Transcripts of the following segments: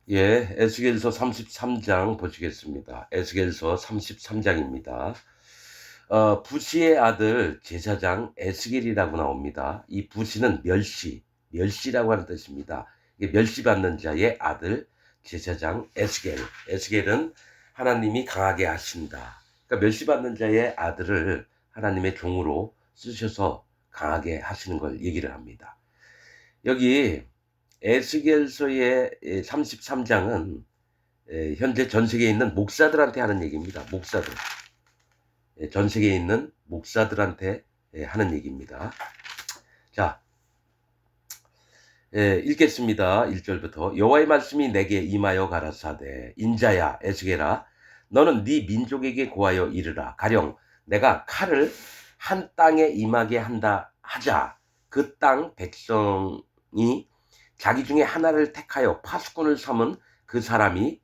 예, 에스겔서 33장 보시겠습니다. 에스겔서 33장입니다. 부시의 아들 제사장 에스겔이라고 나옵니다. 이 부시는 멸시라고 하는 뜻입니다. 이게 멸시받는 자의 아들 제사장 에스겔. 에스겔은 하나님이 강하게 하신다. 그러니까 멸시받는 자의 아들을 하나님의 종으로 쓰셔서 강하게 하시는 걸 얘기를 합니다. 여기 에스겔서의 33장은 현재 전 세계에 있는 목사들한테 하는 얘기입니다. 목사들. 전 세계에 있는 목사들한테 하는 얘기입니다. 자, 읽겠습니다. 1절부터. 여호와의 말씀이 내게 임하여 가라사대 인자야 에스겔아 너는 네 민족에게 고하여 이르라. 가령 내가 칼을 한 땅에 임하게 한다 하자. 그 땅 백성이 자기 중에 하나를 택하여 파수꾼을 삼은 그 사람이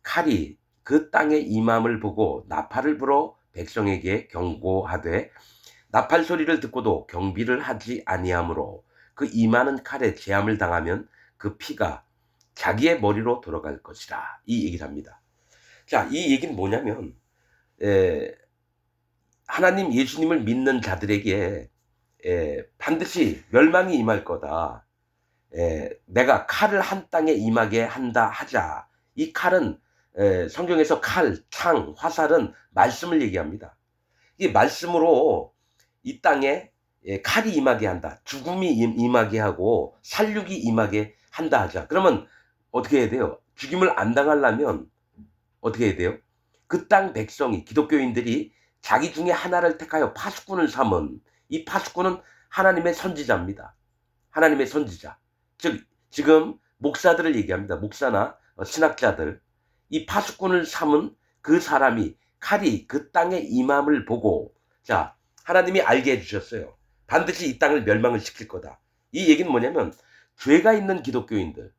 칼이 그 땅에 임함을 보고 나팔을 불어 백성에게 경고하되 나팔 소리를 듣고도 경비를 하지 아니하므로 그 임하는 칼에 재함을 당하면 그 피가 자기의 머리로 돌아갈 것이라. 이 얘기를 합니다. 자, 이 얘기는 뭐냐면 하나님 예수님을 믿는 자들에게 반드시 멸망이 임할 거다. 내가 칼을 한 땅에 임하게 한다 하자. 이 칼은 성경에서 칼, 창, 화살은 말씀을 얘기합니다. 이 말씀으로 이 땅에 칼이 임하게 한다. 죽음이 임하게 하고 살육이 임하게 한다 하자. 그러면 어떻게 해야 돼요? 죽임을 안 당하려면 어떻게 해야 돼요? 그 땅 백성이 기독교인들이 자기 중에 하나를 택하여 파수꾼을 삼은 이 파수꾼은 하나님의 선지자입니다. 하나님의 선지자. 즉 지금 목사들을 얘기합니다. 목사나 신학자들. 이 파수꾼을 삼은 그 사람이 칼이 그 땅에 임함을 보고 자 하나님이 알게 해주셨어요. 반드시 이 땅을 멸망을 시킬 거다. 이 얘기는 뭐냐면 죄가 있는 기독교인들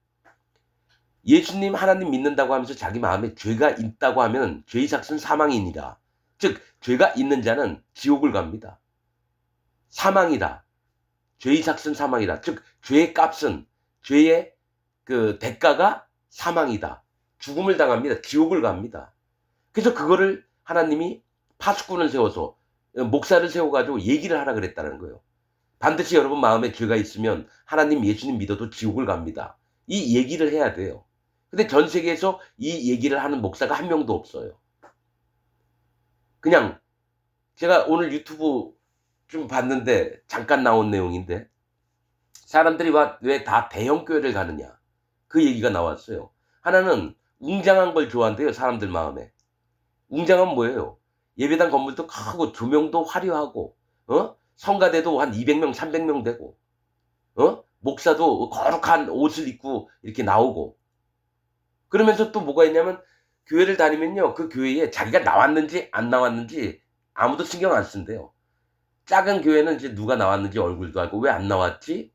예수님 하나님 믿는다고 하면서 자기 마음에 죄가 있다고 하면 죄의 삭은 사망이니라. 즉 죄가 있는 자는 지옥을 갑니다. 사망이다. 죄의 삭은 사망이다. 즉 죄의 값은 죄의 그 대가가 사망이다. 죽음을 당합니다. 지옥을 갑니다. 그래서 그거를 하나님이 파수꾼을 세워서 목사를 세워가지고 얘기를 하라 그랬다는 거예요. 반드시 여러분 마음에 죄가 있으면 하나님 예수님 믿어도 지옥을 갑니다. 이 얘기를 해야 돼요. 근데 전 세계에서 이 얘기를 하는 목사가 한 명도 없어요. 그냥 제가 오늘 유튜브 좀 봤는데 잠깐 나온 내용인데 사람들이 왜 다 대형 교회를 가느냐 그 얘기가 나왔어요. 하나는 웅장한 걸 좋아한대요. 사람들 마음에. 웅장한 뭐예요? 예배당 건물도 크고 조명도 화려하고 성가대도 한 200명 300명 되고 목사도 거룩한 옷을 입고 이렇게 나오고 그러면서 또 뭐가 있냐면 교회를 다니면요. 그 교회에 자기가 나왔는지 안 나왔는지 아무도 신경 안 쓴대요. 작은 교회는 이제 누가 나왔는지 얼굴도 알고 왜 안 나왔지?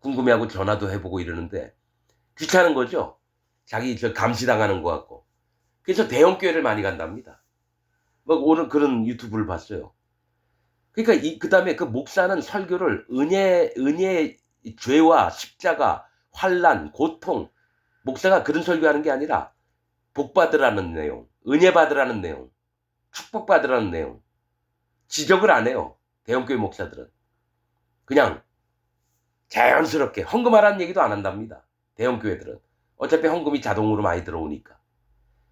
궁금해하고 전화도 해보고 이러는데 귀찮은 거죠. 자기 저 감시당하는 것 같고. 그래서 대형 교회를 많이 간답니다. 뭐 오늘 그런 유튜브를 봤어요. 그러니까 그다음에 그 목사는 설교를 은혜의 죄와 십자가, 환난, 고통 목사가 그런 설교하는 게 아니라 복 받으라는 내용, 은혜 받으라는 내용, 축복 받으라는 내용. 지적을 안 해요. 대형교회 목사들은. 그냥 자연스럽게 헌금하라는 얘기도 안 한답니다. 대형교회들은. 어차피 헌금이 자동으로 많이 들어오니까.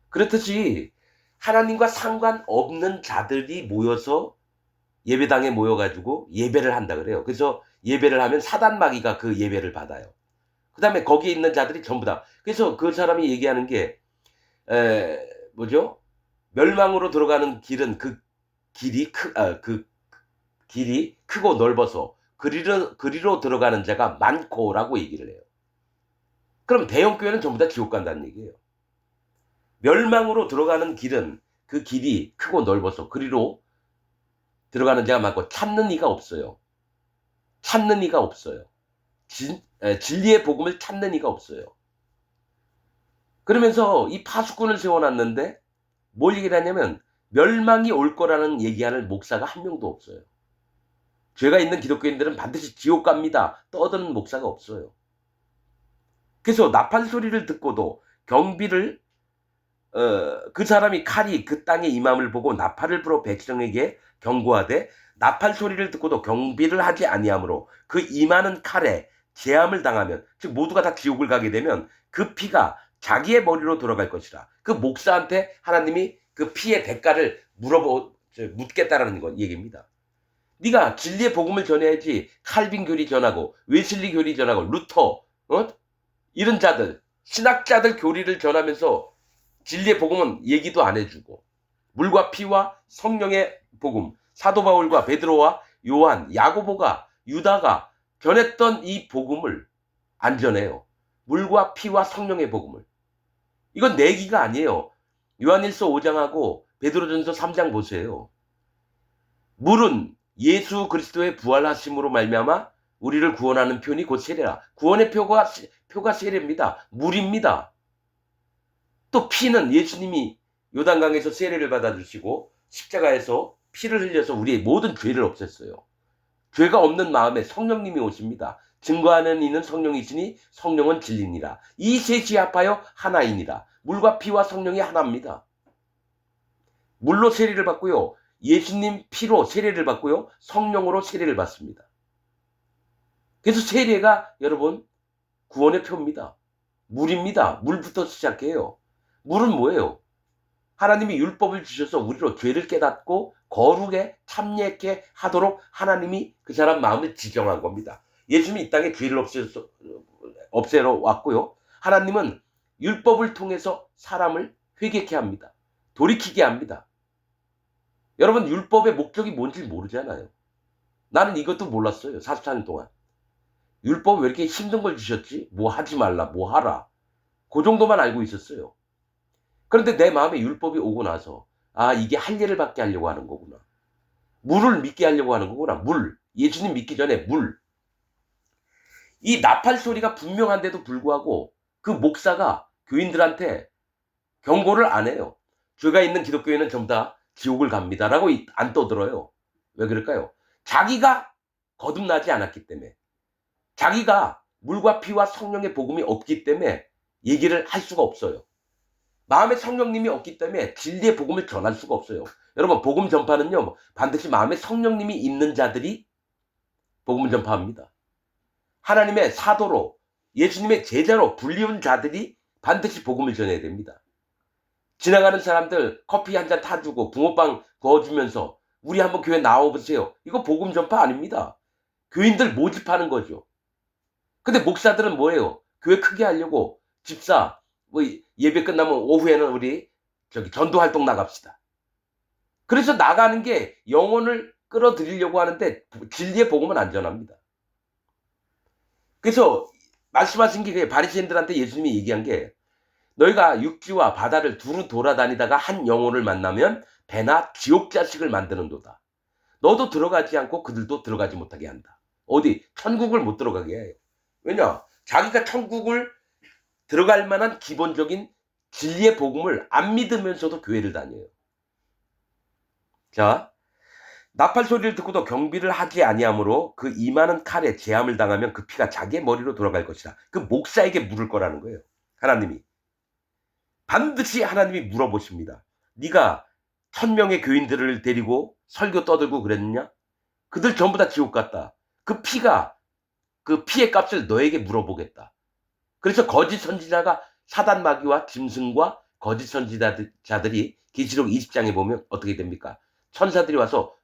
그렇듯이 하나님과 상관없는 자들이 모여서 예배당에 모여가지고 예배를 한다 그래요. 그래서 예배를 하면 사단 마귀가 그 예배를 받아요. 그 다음에 거기에 있는 자들이 전부 다. 그래서 그 사람이 얘기하는 게 뭐죠? 멸망으로 들어가는 길은 그 길이 크고 넓어서 그리로 들어가는 자가 많고라고 얘기를 해요. 그럼 대형 교회는 전부 다 지옥 간다는 얘기예요. 멸망으로 들어가는 길은 그 길이 크고 넓어서 그리로 들어가는 자가 많고 찾는 이가 없어요. 찾는 이가 없어요. 진리의 복음을 찾는 이가 없어요. 그러면서 이 파수꾼을 세워놨는데 뭘 얘기를 하냐면 멸망이 올 거라는 얘기하는 목사가 한 명도 없어요. 죄가 있는 기독교인들은 반드시 지옥 갑니다. 떠드는 목사가 없어요. 그래서 나팔 소리를 듣고도 경비를 그 사람이 칼이 그 땅에 임함을 보고 나팔을 불어 백성에게 경고하되 나팔 소리를 듣고도 경비를 하지 아니하므로 그 임하는 칼에 재함을 당하면, 즉 모두가 다 지옥을 가게 되면 그 피가 자기의 머리로 돌아갈 것이라. 그 목사한테 하나님이 그 피의 대가를 묻겠다라는 건 얘기입니다. 네가 진리의 복음을 전해야지 칼빈 교리 전하고 웨슬리 교리 전하고 루터 이런 자들 신학자들 교리를 전하면서 진리의 복음은 얘기도 안 해주고, 물과 피와 성령의 복음, 사도 바울과 베드로와 요한, 야고보가, 유다가 전했던 이 복음을 안 전해요. 물과 피와 성령의 복음을. 이건 내기가 아니에요. 요한일서 5장하고 베드로전서 3장 보세요. 물은 예수 그리스도의 부활하심으로 말미암아 우리를 구원하는 표현이 곧 세례라. 구원의 표가 세례입니다. 물입니다. 또 피는 예수님이 요단강에서 세례를 받아주시고 십자가에서 피를 흘려서 우리의 모든 죄를 없앴어요. 죄가 없는 마음에 성령님이 오십니다. 증거하는 이는 성령이시니 성령은 진리니라. 이 셋이 합하여 하나이니라. 물과 피와 성령이 하나입니다. 물로 세례를 받고요. 예수님 피로 세례를 받고요. 성령으로 세례를 받습니다. 그래서 세례가 여러분 구원의 표입니다. 물입니다. 물부터 시작해요. 물은 뭐예요? 하나님이 율법을 주셔서 우리로 죄를 깨닫고 거룩에 참여케 하도록 하나님이 그 사람 마음을 지정한 겁니다. 예수님이 이 땅에 죄를 없애러 왔고요. 하나님은 율법을 통해서 사람을 회개케 합니다. 돌이키게 합니다. 여러분 율법의 목적이 뭔지 모르잖아요. 나는 이것도 몰랐어요. 44년 동안. 율법 왜 이렇게 힘든 걸 주셨지? 뭐 하지 말라, 뭐 하라. 그 정도만 알고 있었어요. 그런데 내 마음에 율법이 오고 나서 이게 할 일을 받게 하려고 하는 거구나. 물을 믿게 하려고 하는 거구나. 물. 예수님 믿기 전에 물. 이 나팔 소리가 분명한데도 불구하고 그 목사가 교인들한테 경고를 안 해요. 죄가 있는 기독교인은 전부 다 지옥을 갑니다라고 안 떠들어요. 왜 그럴까요? 자기가 거듭나지 않았기 때문에, 자기가 물과 피와 성령의 복음이 없기 때문에 얘기를 할 수가 없어요. 마음에 성령님이 없기 때문에 진리의 복음을 전할 수가 없어요. 여러분 복음 전파는요 반드시 마음에 성령님이 있는 자들이 복음을 전파합니다. 하나님의 사도로 예수님의 제자로 불리운 자들이 반드시 복음을 전해야 됩니다. 지나가는 사람들 커피 한 잔 타주고 붕어빵 구워주면서 우리 한번 교회 나와보세요. 이거 복음 전파 아닙니다. 교인들 모집하는 거죠. 근데 목사들은 뭐예요? 교회 크게 하려고 집사 뭐 예배 끝나면 오후에는 우리 전도 활동 나갑시다. 그래서 나가는 게 영혼을 끌어들이려고 하는데 진리의 복음은 안 전합니다. 그래서 말씀하신 게 바리새인들한테 예수님이 얘기한 게, 너희가 육지와 바다를 두루 돌아다니다가 한 영혼을 만나면 배나 지옥 자식을 만드는도다. 너도 들어가지 않고 그들도 들어가지 못하게 한다. 어디 천국을 못 들어가게 해요. 왜냐? 자기가 천국을 들어갈 만한 기본적인 진리의 복음을 안 믿으면서도 교회를 다녀요. 자, 나팔 소리를 듣고도 경비를 하지 아니하므로 그 임하는 칼에 재함을 당하면 그 피가 자기의 머리로 돌아갈 것이다. 그 목사에게 물을 거라는 거예요. 하나님이. 반드시 하나님이 물어보십니다. 네가 1000명의 교인들을 데리고 설교 떠들고 그랬느냐? 그들 전부 다 지옥 갔다. 그 피의 값을 너에게 물어보겠다. 그래서 거짓 선지자가 사단 마귀와 짐승과 거짓 선지자들이 계시록 20장에 보면 어떻게 됩니까? 천사들이 와서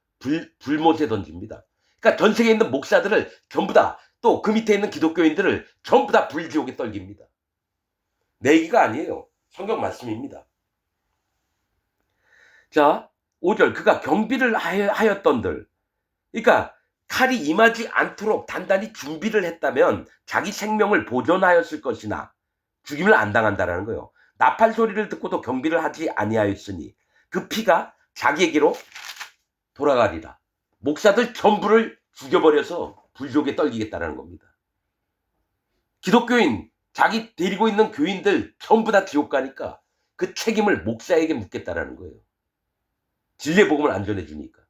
불못에 던집니다. 그러니까 전 세계에 있는 목사들을 전부 다, 또 그 밑에 있는 기독교인들을 전부 다 불지옥에 떨깁니다. 내 얘기가 아니에요. 성경 말씀입니다. 자, 5절 그가 경비를 하였던들, 그러니까 칼이 임하지 않도록 단단히 준비를 했다면 자기 생명을 보존하였을 것이나 죽임을 안 당한다라는 거예요. 나팔 소리를 듣고도 경비를 하지 아니하였으니 그 피가 자기에게로 돌아가리라. 목사들 전부를 죽여버려서 불족에 떨기겠다라는 겁니다. 기독교인, 자기 데리고 있는 교인들 전부 다 지옥 가니까 그 책임을 목사에게 묻겠다라는 거예요. 진리의 복음을 안 전해주니까.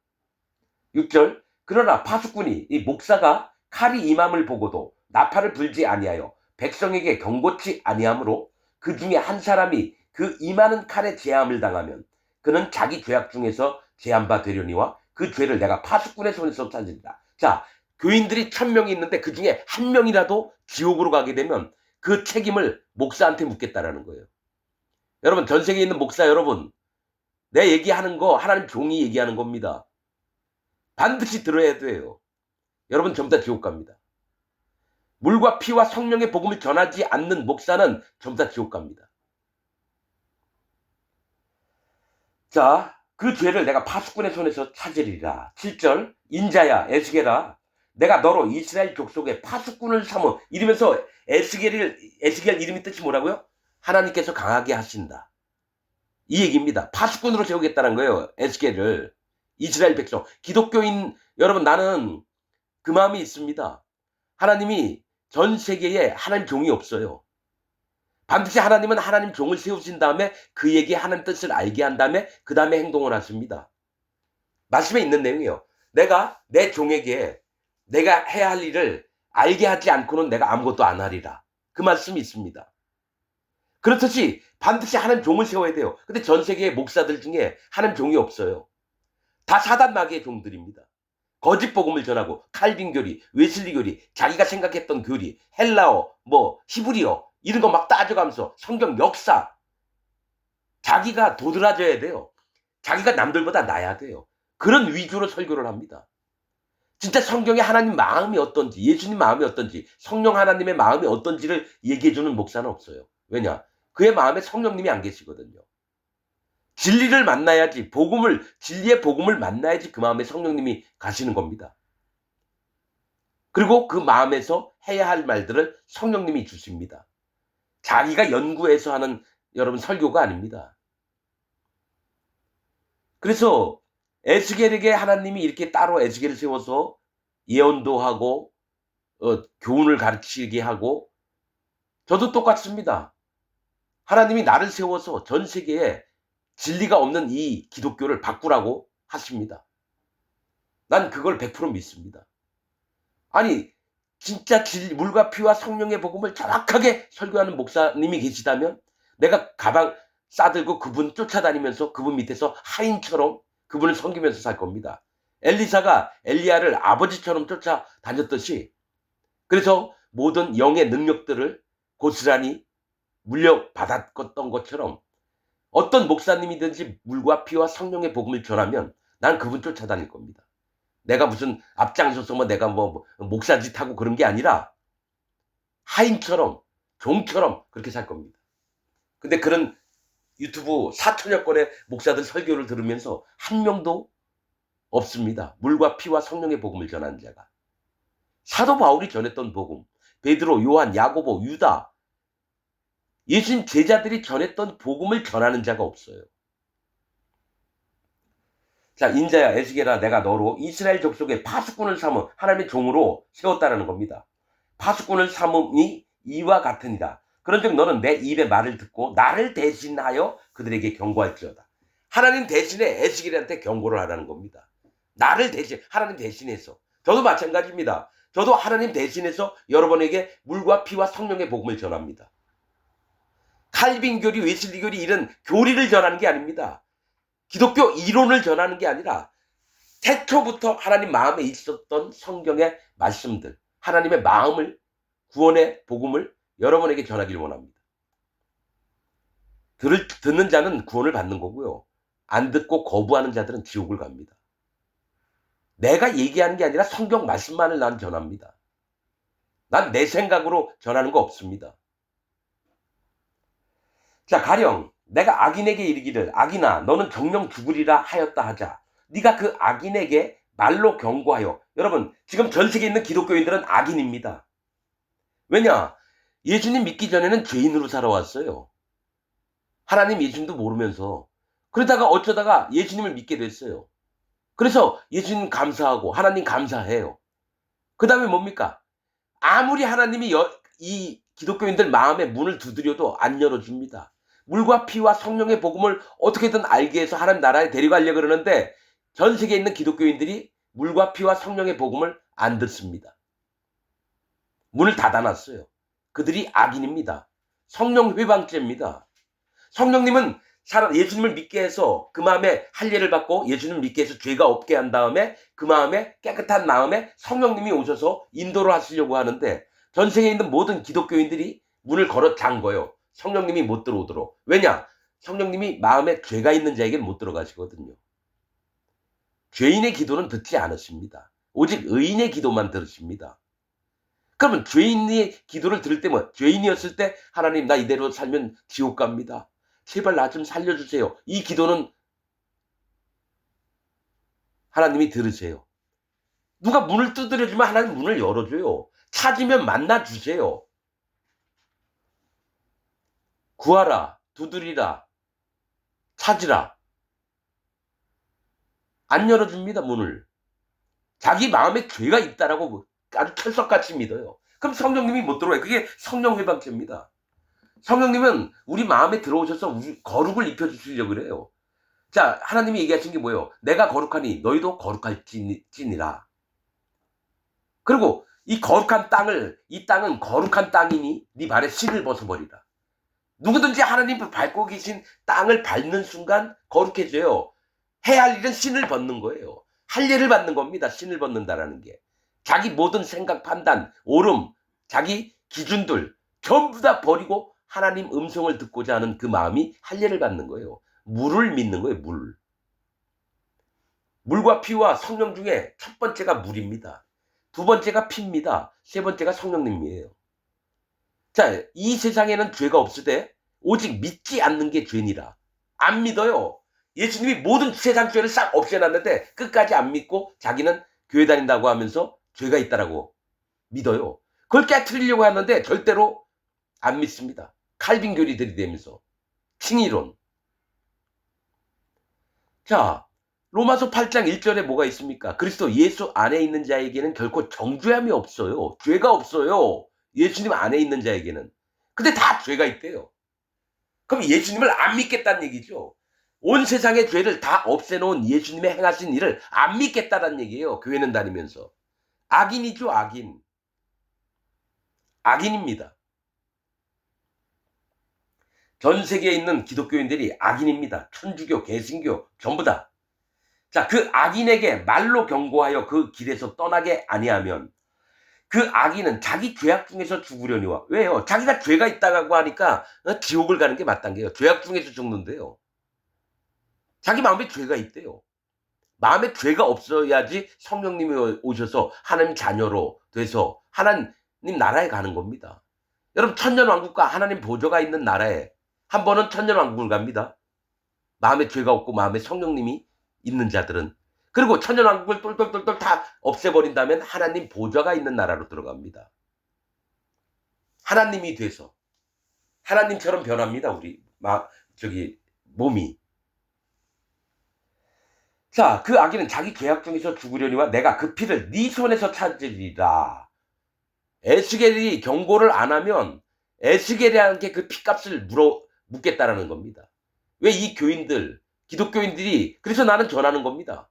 6절 그러나 파수꾼이, 이 목사가 칼이 임함을 보고도 나팔을 불지 아니하여 백성에게 경고치 아니하므로 그 중에 한 사람이 그 이 많은 칼에 제함을 당하면 그는 자기 죄악 중에서 제함바 되려니와 그 죄를 내가 파수꾼의 손에서 찾으리라. 자, 교인들이 1000명이 있는데 그 중에 한 명이라도 지옥으로 가게 되면 그 책임을 목사한테 묻겠다라는 거예요. 여러분, 전 세계에 있는 목사 여러분, 내 얘기하는 거 하나님 종이 얘기하는 겁니다. 반드시 들어야 돼요. 여러분 전부 다 지옥 갑니다. 물과 피와 성령의 복음을 전하지 않는 목사는 전부 다 지옥 갑니다. 자, 그 죄를 내가 파수꾼의 손에서 찾으리라. 7절, 인자야 에스겔아, 내가 너로 이스라엘 족속의 파수꾼을 삼어. 이러면서 에스겔 이름이 뜻이 뭐라고요? 하나님께서 강하게 하신다, 이 얘기입니다. 파수꾼으로 세우겠다는 거예요. 에스겔을. 이스라엘 백성, 기독교인 여러분, 나는 그 마음이 있습니다. 하나님이 전 세계에 하나님 종이 없어요. 반드시 하나님은 하나님 종을 세우신 다음에 그에게 하나님 뜻을 알게 한 다음에 그 다음에 행동을 하십니다. 말씀에 있는 내용이에요. 내가 내 종에게 내가 해야 할 일을 알게 하지 않고는 내가 아무것도 안 하리라. 그 말씀이 있습니다. 그렇듯이 반드시 하나님 종을 세워야 돼요. 근데 전 세계의 목사들 중에 하나님 종이 없어요. 다 사단 마귀의 종들입니다. 거짓 복음을 전하고 칼빈 교리, 웨슬리 교리, 자기가 생각했던 교리, 헬라어, 히브리어 이런 거 막 따져가면서 성경 역사, 자기가 도드라져야 돼요. 자기가 남들보다 나아야 돼요. 그런 위주로 설교를 합니다. 진짜 성경에 하나님 마음이 어떤지, 예수님 마음이 어떤지, 성령 하나님의 마음이 어떤지를 얘기해주는 목사는 없어요. 왜냐? 그의 마음에 성령님이 안 계시거든요. 진리를 만나야지, 진리의 복음을 만나야지 그 마음에 성령님이 가시는 겁니다. 그리고 그 마음에서 해야 할 말들을 성령님이 주십니다. 자기가 연구해서 하는 여러분 설교가 아닙니다. 그래서 에스겔에게 하나님이 이렇게 따로 에스겔을 세워서 예언도 하고 교훈을 가르치게 하고, 저도 똑같습니다. 하나님이 나를 세워서 전 세계에 진리가 없는 이 기독교를 바꾸라고 하십니다. 난 그걸 100% 믿습니다. 아니, 진짜 물과 피와 성령의 복음을 정확하게 설교하는 목사님이 계시다면 내가 가방 싸들고 그분 쫓아다니면서 그분 밑에서 하인처럼 그분을 섬기면서 살 겁니다. 엘리사가 엘리야를 아버지처럼 쫓아다녔듯이, 그래서 모든 영의 능력들을 고스란히 물려받았던 것처럼 어떤 목사님이든지 물과 피와 성령의 복음을 전하면 난 그분 쫓아다닐 겁니다. 내가 무슨 앞장서서 내가 목사짓 하고 그런 게 아니라 하인처럼, 종처럼 그렇게 살 겁니다. 근데 그런 유튜브 4천여 건의 목사들 설교를 들으면서 한 명도 없습니다. 물과 피와 성령의 복음을 전하는 자가. 사도 바울이 전했던 복음, 베드로, 요한, 야고보, 유다, 예수님 제자들이 전했던 복음을 전하는 자가 없어요. 자, 인자야 에스겔아, 내가 너로 이스라엘 족속의 파수꾼을 삼어 하나님의 종으로 세웠다라는 겁니다. 파수꾼을 삼음이 이와 같으니라. 그런즉 너는 내 입의 말을 듣고 나를 대신하여 그들에게 경고할지어다. 하나님 대신에 에스겔한테 경고를 하라는 겁니다. 나를 대신, 하나님 대신해서. 저도 마찬가지입니다. 저도 하나님 대신해서 여러분에게 물과 피와 성령의 복음을 전합니다. 칼빈 교리, 웨슬리 교리 이런 교리를 전하는 게 아닙니다. 기독교 이론을 전하는 게 아니라 태초부터 하나님 마음에 있었던 성경의 말씀들, 하나님의 마음을, 구원의 복음을 여러분에게 전하기를 원합니다. 듣는 자는 구원을 받는 거고요. 안 듣고 거부하는 자들은 지옥을 갑니다. 내가 얘기하는 게 아니라 성경 말씀만을 난 전합니다. 난 내 생각으로 전하는 거 없습니다. 자, 가령 내가 악인에게 이르기를 악인아 너는 정령 죽으리라 하였다 하자. 네가 그 악인에게 말로 경고하여. 여러분, 지금 전 세계에 있는 기독교인들은 악인입니다. 왜냐? 예수님 믿기 전에는 죄인으로 살아왔어요. 하나님 예수님도 모르면서. 그러다가 어쩌다가 예수님을 믿게 됐어요. 그래서 예수님 감사하고 하나님 감사해요. 그 다음에 뭡니까? 아무리 하나님이 이 기독교인들 마음의 문을 두드려도 안 열어줍니다. 물과 피와 성령의 복음을 어떻게든 알게 해서 하나님 나라에 데려가려고 그러는데 전 세계에 있는 기독교인들이 물과 피와 성령의 복음을 안 듣습니다. 문을 닫아놨어요. 그들이 악인입니다. 성령 회방죄입니다. 성령님은 예수님을 믿게 해서 그 마음에 할례를 받고 예수님을 믿게 해서 죄가 없게 한 다음에 그 마음에 깨끗한 마음에 성령님이 오셔서 인도를 하시려고 하는데 전 세계에 있는 모든 기독교인들이 문을 걸어 잠궈요. 성령님이 못 들어오도록. 왜냐? 성령님이 마음에 죄가 있는 자에게는 못 들어가시거든요. 죄인의 기도는 듣지 않으십니다. 오직 의인의 기도만 들으십니다. 그러면 죄인의 기도를 들을 때면 죄인이었을 때 하나님 나 이대로 살면 지옥 갑니다. 제발 나 좀 살려주세요. 이 기도는 하나님이 들으세요. 누가 문을 두드려주면 하나님 문을 열어줘요. 찾으면 만나주세요. 구하라, 두드리라, 찾으라. 안 열어줍니다, 문을. 자기 마음에 죄가 있다라고 아주 철석같이 믿어요. 그럼 성령님이 못 들어와요. 그게 성령 회방죄입니다. 성령님은 우리 마음에 들어오셔서 우리 거룩을 입혀주시려고 그래요. 자, 하나님이 얘기하신 게 뭐예요? 내가 거룩하니 너희도 거룩할지니라. 그리고 이 거룩한 땅을, 이 땅은 거룩한 땅이니 네 발에 신을 벗어버리라. 누구든지 하나님 밟고 계신 땅을 밟는 순간 거룩해져요. 해야 할 일은 신을 벗는 거예요. 할례를 받는 겁니다. 신을 벗는다라는 게. 자기 모든 생각, 판단, 옳음, 자기 기준들 전부 다 버리고 하나님 음성을 듣고자 하는 그 마음이 할례를 받는 거예요. 물을 믿는 거예요. 물. 물과 피와 성령 중에 첫 번째가 물입니다. 두 번째가 피입니다. 세 번째가 성령님이에요. 자, 이 세상에는 죄가 없으되 오직 믿지 않는 게 죄니라. 안 믿어요. 예수님이 모든 세상 죄를 싹 없애놨는데 끝까지 안 믿고 자기는 교회 다닌다고 하면서 죄가 있다라고 믿어요. 그걸 깨트리려고 하는데 절대로 안 믿습니다. 칼빈 교리 들이대면서 칭의론. 자, 로마서 8장 1절에 뭐가 있습니까? 그리스도 예수 안에 있는 자에게는 결코 정죄함이 없어요. 죄가 없어요. 예수님 안에 있는 자에게는. 근데 다 죄가 있대요. 그럼 예수님을 안 믿겠다는 얘기죠. 온 세상의 죄를 다 없애놓은 예수님의 행하신 일을 안 믿겠다는 얘기예요. 교회는 다니면서. 악인이죠, 악인. 악인입니다. 전 세계에 있는 기독교인들이 악인입니다. 천주교, 개신교 전부 다. 자, 그 악인에게 말로 경고하여 그 길에서 떠나게 아니하면 그 악인은 자기 죄악 중에서 죽으려니와. 왜요? 자기가 죄가 있다고 하니까 지옥을 가는 게 마땅한 게요. 죄악 중에서 죽는데요. 자기 마음에 죄가 있대요. 마음에 죄가 없어야지 성령님이 오셔서 하나님 자녀로 돼서 하나님 나라에 가는 겁니다. 여러분, 천년왕국과 하나님 보좌가 있는 나라에 한 번은 천년왕국을 갑니다. 마음에 죄가 없고 마음에 성령님이 있는 자들은. 그리고 천년왕국을 똘똘똘똘 다 없애버린다면 하나님 보좌가 있는 나라로 들어갑니다. 하나님이 돼서 하나님처럼 변합니다. 우리 몸이. 자, 그 악인은 자기 죄악 중에서 죽으려니와 내가 그 피를 네 손에서 찾으리라. 에스겔이 경고를 안 하면 에스겔이한테 그 피값을 묻겠다라는 겁니다. 왜 이 교인들, 기독교인들이 그래서 나는 전하는 겁니다.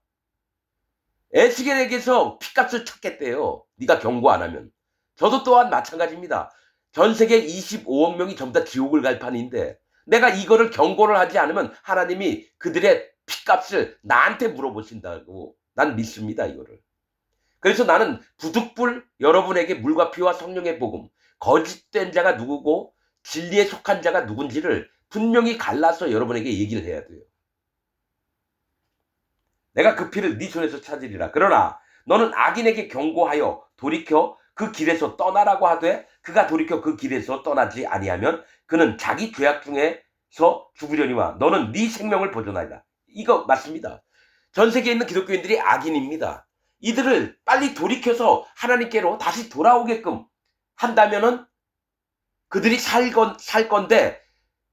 에스겔에게서 피값을 찾겠대요. 네가 경고 안 하면. 저도 또한 마찬가지입니다. 전 세계 25억 명이 전부 다 지옥을 갈 판인데 내가 이거를 경고를 하지 않으면 하나님이 그들의 피값을 나한테 물어보신다고 난 믿습니다. 이거를. 그래서 나는 부득불 여러분에게 물과 피와 성령의 복음, 거짓된 자가 누구고 진리에 속한 자가 누군지를 분명히 갈라서 여러분에게 얘기를 해야 돼요. 내가 그 피를 네 손에서 찾으리라. 그러나 너는 악인에게 경고하여 돌이켜 그 길에서 떠나라고 하되 그가 돌이켜 그 길에서 떠나지 아니하면 그는 자기 죄악 중에서 죽으려니와 너는 네 생명을 보존하리라. 이거 맞습니다. 전 세계에 있는 기독교인들이 악인입니다. 이들을 빨리 돌이켜서 하나님께로 다시 돌아오게끔 한다면은 그들이 살 건데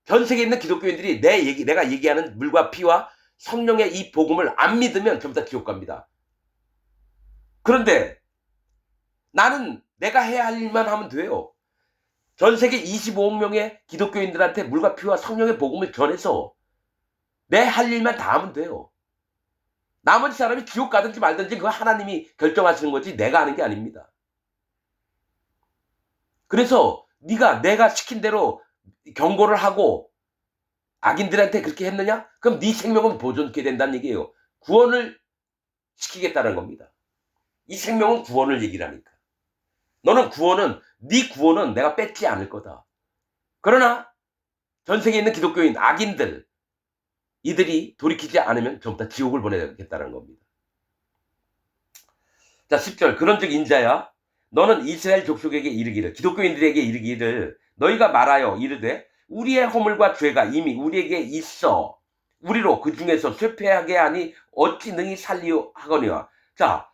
전 세계에 있는 기독교인들이 내가 얘기하는 물과 피와 성령의 이 복음을 안 믿으면 전부 다 지옥 갑니다. 그런데 나는 내가 해야 할 일만 하면 돼요. 전 세계 25억 명의 기독교인들한테 물과 피와 성령의 복음을 전해서 내 할 일만 다 하면 돼요. 나머지 사람이 지옥 가든지 말든지 그거 하나님이 결정하시는 거지 내가 하는 게 아닙니다. 그래서 내가 시킨 대로 경고를 하고 악인들한테 그렇게 했느냐? 그럼 네 생명은 보존케 된다는 얘기예요. 구원을 시키겠다는 겁니다. 이 생명은 구원을 얘기를 하니까. 너는 구원은 네 구원은 내가 뺏지 않을 거다. 그러나 전 세계에 있는 기독교인 악인들 이들이 돌이키지 않으면 전부 다 지옥을 보내겠다는 겁니다. 자, 10절. 그런즉 인자야 너는 이스라엘 족속에게 이르기를 기독교인들에게 이르기를 너희가 말하여 이르되 우리의 허물과 죄가 이미 우리에게 있어 우리로 그 중에서 쇠폐하게 하니 어찌 능히 살리오 하거니와. 자,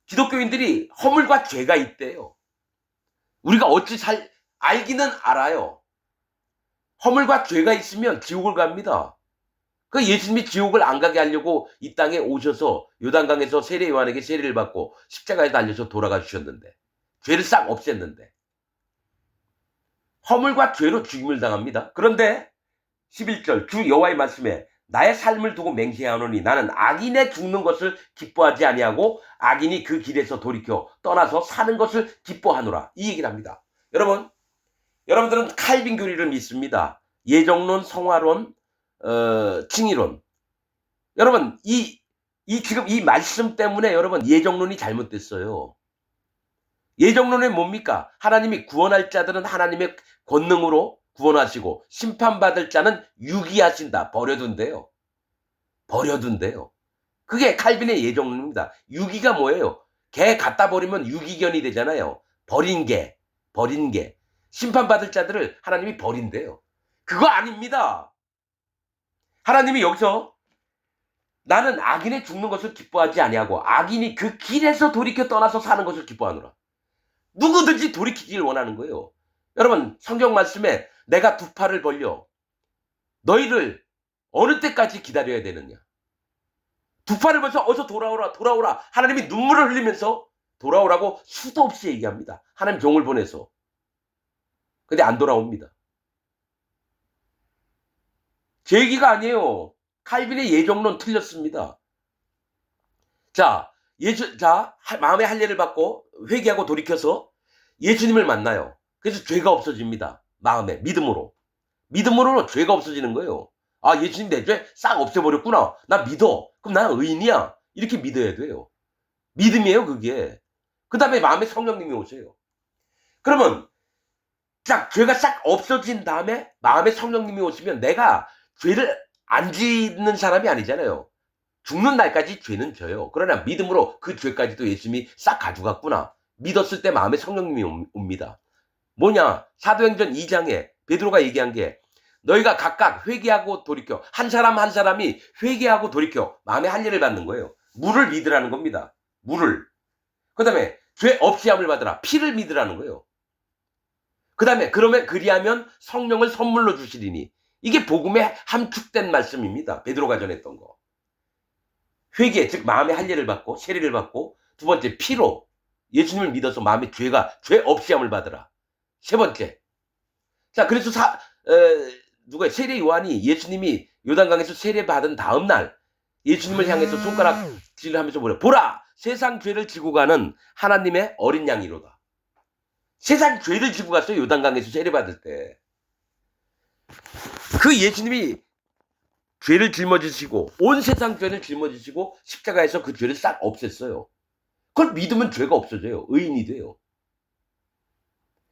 기독교인들이 허물과 죄가 있대요. 우리가 어찌 알기는 알아요. 허물과 죄가 있으면 지옥을 갑니다. 그 예수님이 지옥을 안 가게 하려고 이 땅에 오셔서 요단강에서 세례 요한에게 세례를 받고 십자가에 달려서 돌아가 주셨는데 죄를 싹 없앴는데 허물과 죄로 죽임을 당합니다. 그런데 11절 주 여호와의 말씀에 나의 삶을 두고 맹세하노니 나는 악인의 죽는 것을 기뻐하지 아니하고 악인이 그 길에서 돌이켜 떠나서 사는 것을 기뻐하노라. 이 얘기를 합니다. 여러분들은 칼빈 교리를 믿습니다. 예정론, 성화론, 칭의론. 여러분 지금 이 말씀 때문에 여러분 예정론이 잘못됐어요. 예정론은 뭡니까? 하나님이 구원할 자들은 하나님의 권능으로 구원하시고 심판받을 자는 유기하신다. 버려둔대요. 그게 칼빈의 예정론입니다. 유기가 뭐예요? 개 갖다 버리면 유기견이 되잖아요. 버린 개. 심판받을 자들을 하나님이 버린대요. 그거 아닙니다. 하나님이 여기서 나는 악인의 죽는 것을 기뻐하지 아니하고 악인이 그 길에서 돌이켜 떠나서 사는 것을 기뻐하노라. 누구든지 돌이키길 원하는 거예요. 여러분 성경 말씀에 내가 두 팔을 벌려 너희를 어느 때까지 기다려야 되느냐. 두 팔을 벌려 어서 돌아오라. 하나님이 눈물을 흘리면서 돌아오라고 수도 없이 얘기합니다. 하나님 종을 보내서. 근데 안 돌아옵니다. 제 얘기가 아니에요. 칼빈의 예정론 틀렸습니다. 자, 마음의 할례를 받고 회개하고 돌이켜서 예수님을 만나요. 그래서 죄가 없어집니다. 마음에 믿음으로 죄가 없어지는 거예요. 아, 예수님 내 죄 싹 없애버렸구나. 나 믿어. 그럼 난 의인이야. 이렇게 믿어야 돼요. 믿음이에요 그게. 그 다음에 마음에 성령님이 오세요. 그러면 딱 죄가 싹 없어진 다음에 마음에 성령님이 오시면 내가 죄를 안 짓는 사람이 아니잖아요. 죽는 날까지 죄는 져요. 그러나 믿음으로 그 죄까지도 예수님이 싹 가져갔구나. 믿었을 때 마음에 성령님이 옵니다. 뭐냐? 사도행전 2장에 베드로가 얘기한 게 너희가 각각 회개하고 돌이켜 한 사람이 회개하고 돌이켜 마음의 할례를 받는 거예요. 물을 믿으라는 겁니다. 물을. 그 다음에 죄 없이 함을 받으라. 피를 믿으라는 거예요. 그 다음에 그러면 그리하면 성령을 선물로 주시리니 이게 복음에 함축된 말씀입니다. 베드로가 전했던 거. 회개 즉 마음의 할례를 받고 세례를 받고 두 번째 피로 예수님을 믿어서 마음의 죄 없이 함을 받으라. 세 번째. 자 그래서 세례 요한이 예수님이 요단강에서 세례 받은 다음 날 예수님을 향해서 손가락질을 하면서 보라 세상 죄를 지고 가는 하나님의 어린 양이로다. 세상 죄를 지고 갔어요. 요단강에서 세례 받을 때. 그 예수님이 죄를 짊어지시고 온 세상 죄를 짊어지시고 십자가에서 그 죄를 싹 없앴어요. 그걸 믿으면 죄가 없어져요. 의인이 돼요.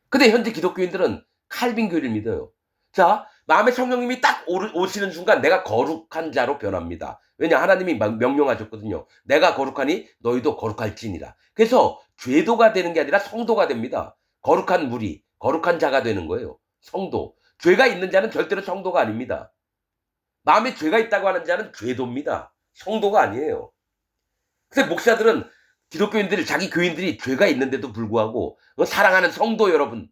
근데 현재 기독교인들은 칼빈 교리를 믿어요. 자, 마음의 성령님이 딱 오시는 순간 내가 거룩한 자로 변합니다. 왜냐 하나님이 명령하셨거든요. 내가 거룩하니 너희도 거룩할지니라. 그래서 죄도가 되는 게 아니라 성도가 됩니다. 거룩한 물이 거룩한 자가 되는 거예요. 성도. 죄가 있는 자는 절대로 성도가 아닙니다. 마음에 죄가 있다고 하는 자는 죄도입니다. 성도가 아니에요. 근데 목사들은 기독교인들이 자기 교인들이 죄가 있는데도 불구하고 사랑하는 성도 여러분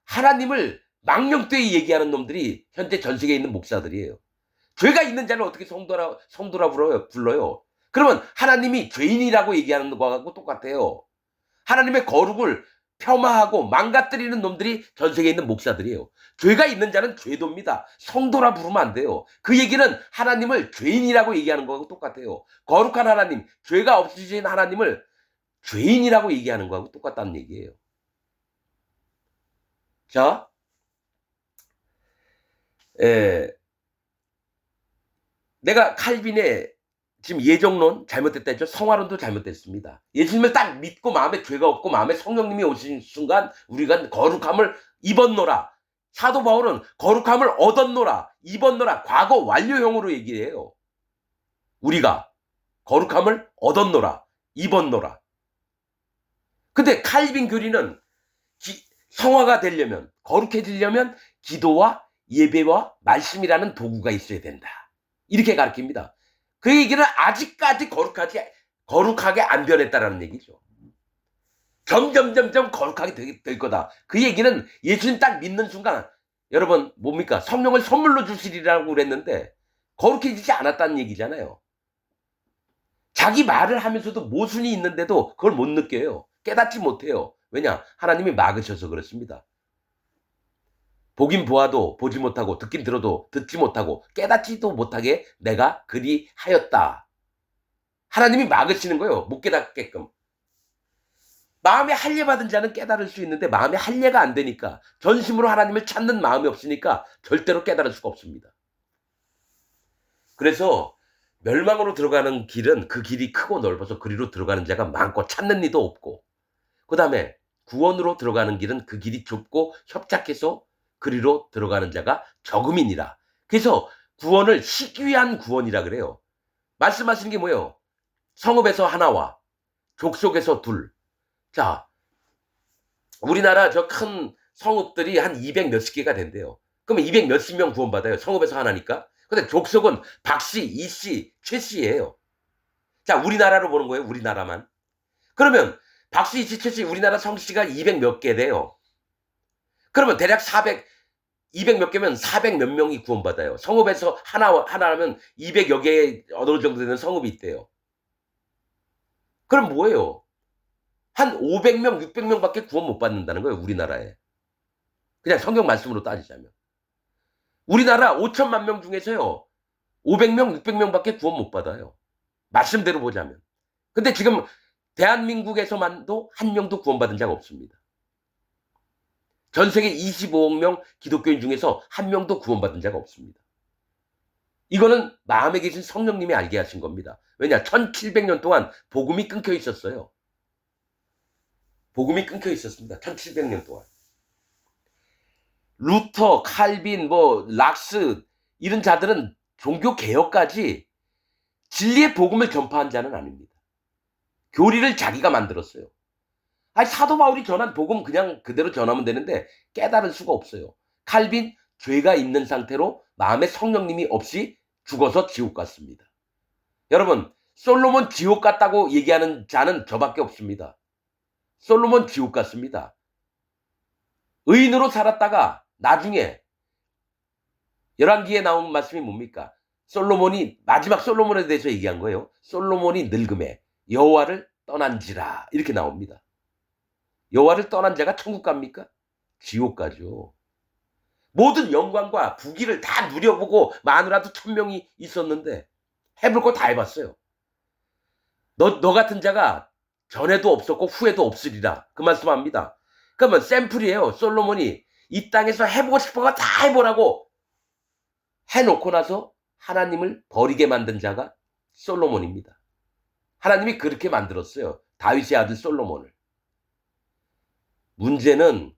하나님을 망령되이 얘기하는 놈들이 현재 전 세계에 있는 목사들이에요. 죄가 있는 자를 어떻게 성도라 불러요? 그러면 하나님이 죄인이라고 얘기하는 거하고 똑같아요. 하나님의 거룩을 폄하하고 망가뜨리는 놈들이 전 세계에 있는 목사들이에요. 죄가 있는 자는 죄도입니다. 성도라 부르면 안 돼요. 그 얘기는 하나님을 죄인이라고 얘기하는 거하고 똑같아요. 거룩한 하나님, 죄가 없으신 하나님을 죄인이라고 얘기하는 거하고 똑같다는 얘기예요. 자, 에, 내가 칼빈의 지금 예정론 잘못됐다 했죠. 성화론도 잘못됐습니다. 예수님을 딱 믿고 마음에 죄가 없고 마음에 성령님이 오신 순간 우리가 거룩함을 입었노라. 사도 바울은 거룩함을 얻었노라, 입었노라, 과거 완료형으로 얘기해요. 우리가 거룩함을 얻었노라, 입었노라. 근데 칼빈 교리는 성화가 되려면, 거룩해지려면 기도와 예배와 말씀이라는 도구가 있어야 된다, 이렇게 가르칩니다. 그 얘기는 아직까지 거룩하게 안 변했다라는 얘기죠. 점점 거룩하게 될 거다. 그 얘기는 예수님 딱 믿는 순간, 여러분 뭡니까? 성령을 선물로 주시리라고 그랬는데 거룩해지지 않았다는 얘기잖아요. 자기 말을 하면서도 모순이 있는데도 그걸 못 느껴요. 깨닫지 못해요. 왜냐? 하나님이 막으셔서 그렇습니다. 보긴 보아도 보지 못하고 듣긴 들어도 듣지 못하고 깨닫지도 못하게 내가 그리하였다. 하나님이 막으시는 거예요. 못 깨닫게끔. 마음에 할례 받은 자는 깨달을 수 있는데 마음에 할례가 안 되니까, 전심으로 하나님을 찾는 마음이 없으니까 절대로 깨달을 수가 없습니다. 그래서 멸망으로 들어가는 길은 그 길이 크고 넓어서 그리로 들어가는 자가 많고 찾는 이도 없고, 그 다음에 구원으로 들어가는 길은 그 길이 좁고 협착해서 그리로 들어가는 자가 적음이니라. 그래서 구원을 희귀한 구원이라 그래요. 말씀하시는 게 뭐예요? 성읍에서 하나와 족속에서 둘. 자, 우리나라 저 큰 성읍들이 한 200 몇십 개가 된대요. 그러면 200 몇십 명 구원받아요. 성읍에서 하나니까. 근데 족속은 박씨, 이씨, 최씨예요. 자, 우리나라로 보는 거예요. 우리나라만. 그러면 박씨, 이씨, 최씨, 우리나라 성씨가 200 몇 개 돼요. 그러면 대략 200 몇 개면 400 몇 명이 구원받아요. 성읍에서 하나라면 200여 개 어느 정도 되는 성읍이 있대요. 그럼 뭐예요? 한 500명, 600명밖에 구원 못 받는다는 거예요. 우리나라에. 그냥 성경 말씀으로 따지자면. 우리나라 5천만 명 중에서요, 500명, 600명밖에 구원 못 받아요. 말씀대로 보자면. 근데 지금 대한민국에서만도 한 명도 구원받은 자가 없습니다. 전 세계 25억 명 기독교인 중에서 한 명도 구원받은 자가 없습니다. 이거는 마음에 계신 성령님이 알게 하신 겁니다. 왜냐? 1700년 동안 복음이 끊겨 있었어요. 복음이 끊겨 있었습니다. 1700년 동안. 루터, 칼빈, 락스 이런 자들은 종교 개혁까지 진리의 복음을 전파한 자는 아닙니다. 교리를 자기가 만들었어요. 아니, 사도 바울이 전한 복음 그냥 그대로 전하면 되는데 깨달을 수가 없어요. 칼빈, 죄가 있는 상태로 마음에 성령님이 없이 죽어서 지옥 갔습니다. 여러분, 솔로몬 지옥 갔다고 얘기하는 자는 저밖에 없습니다. 솔로몬 지옥 갔습니다. 의인으로 살았다가 나중에 열왕기에 나온 말씀이 뭡니까? 솔로몬이, 마지막 솔로몬에 대해서 얘기한 거예요. 솔로몬이 늙음에 여호와를 떠난지라, 이렇게 나옵니다. 여호와를 떠난 자가 천국 갑니까? 지옥 가죠. 모든 영광과 부귀를 다 누려보고 마누라도 1000명이 있었는데 해볼 거 다 해봤어요. 너 같은 자가 전에도 없었고 후에도 없으리라, 그 말씀합니다. 그러면 샘플이에요. 솔로몬이 이 땅에서 해보고 싶은 거 다 해보라고 해놓고 나서 하나님을 버리게 만든 자가 솔로몬입니다. 하나님이 그렇게 만들었어요. 다윗의 아들 솔로몬을. 문제는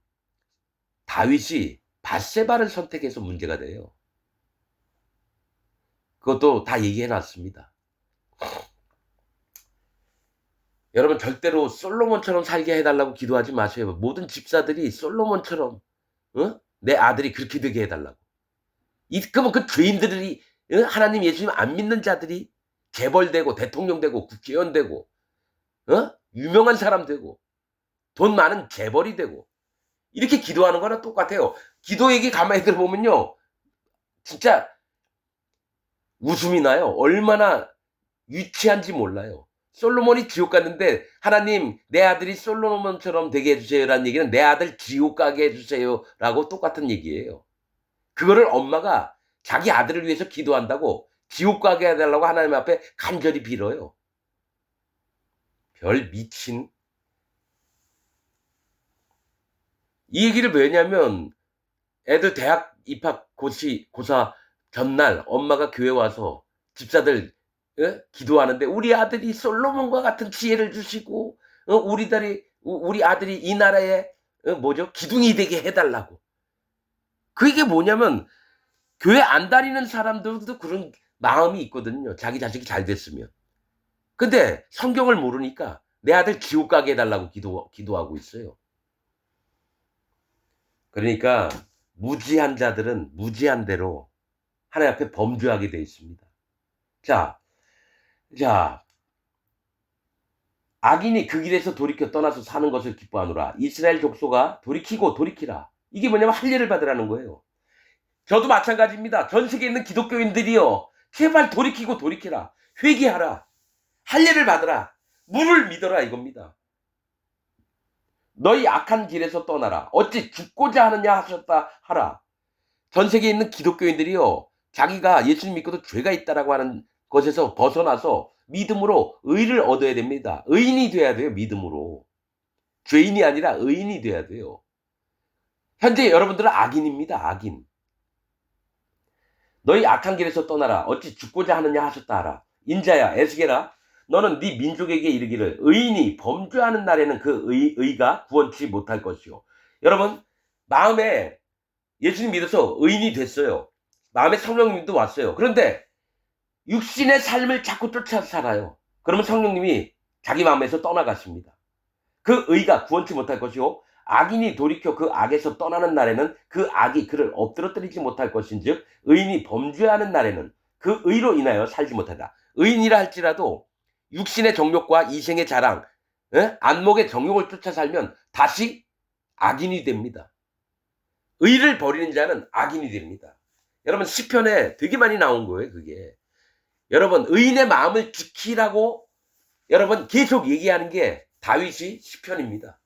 다윗이 밧세바를 선택해서 문제가 돼요. 그것도 다 얘기해놨습니다. 여러분, 절대로 솔로몬처럼 살게 해달라고 기도하지 마세요. 모든 집사들이 솔로몬처럼, 내 아들이 그렇게 되게 해달라고. 그러면 그 죄인들이, 하나님 예수님 안 믿는 자들이 재벌되고 대통령 되고 국회의원 되고, 유명한 사람 되고 돈 많은 재벌이 되고, 이렇게 기도하는 거랑 똑같아요. 기도 얘기 가만히 들어보면요, 진짜 웃음이 나요. 얼마나 유치한지 몰라요. 솔로몬이 지옥 갔는데 하나님, 내 아들이 솔로몬처럼 되게 해주세요라는 얘기는 내 아들 지옥 가게 해주세요라고 똑같은 얘기예요. 그거를 엄마가 자기 아들을 위해서 기도한다고 지옥 가게 해달라고 하나님 앞에 간절히 빌어요. 별 미친. 이 얘기를 왜냐면 애들 대학 입학 고사 전날 엄마가 교회 와서 집사들 기도하는데 우리 아들이 솔로몬과 같은 지혜를 주시고 우리 아들이 이 나라의 기둥이 되게 해 달라고. 그게 뭐냐면 교회 안 다니는 사람들도 그런 마음이 있거든요, 자기 자식이 잘 됐으면. 근데 성경을 모르니까 내 아들 지옥 가게 해 달라고 기도하고 있어요. 그러니까 무지한 자들은 무지한 대로 하나님 앞에 범죄하게 돼 있습니다. 자, 자, 악인이 그 길에서 돌이켜 떠나서 사는 것을 기뻐하노라. 이스라엘 족속아 돌이키라. 이게 뭐냐면 할례를 받으라는 거예요. 저도 마찬가지입니다. 전 세계에 있는 기독교인들이요, 제발 돌이키라. 회개하라. 할례를 받으라. 물을 믿어라 이겁니다. 너희 악한 길에서 떠나라. 어찌 죽고자 하느냐 하라. 전 세계에 있는 기독교인들이요, 자기가 예수님 믿고도 죄가 있다라고 하는 것에서 벗어나서 믿음으로 의를 얻어야 됩니다. 의인이 돼야 돼요, 믿음으로. 죄인이 아니라 의인이 돼야 돼요. 현재 여러분들은 악인입니다, 악인. 너희 악한 길에서 떠나라. 어찌 죽고자 하느냐 하셨다 하라. 인자야, 에스겔아, 너는 네 민족에게 이르기를 의인이 범죄하는 날에는 그 의가 구원치 못할 것이요. 여러분, 마음에 예수님 믿어서 의인이 됐어요. 마음에 성령님도 왔어요. 그런데 육신의 삶을 자꾸 쫓아 살아요. 그러면 성령님이 자기 마음에서 떠나가십니다. 그 의가 구원치 못할 것이요, 악인이 돌이켜 그 악에서 떠나는 날에는 그 악이 그를 엎드러뜨리지 못할 것인즉 의인이 범죄하는 날에는 그 의로 인하여 살지 못한다. 의인이라 할지라도 육신의 정욕과 이생의 자랑, 안목의 정욕을 쫓아 살면 다시 악인이 됩니다. 의를 버리는 자는 악인이 됩니다. 여러분, 시편에 되게 많이 나온 거예요, 그게. 여러분, 의인의 마음을 지키라고 여러분 계속 얘기하는 게 다윗이 시편입니다.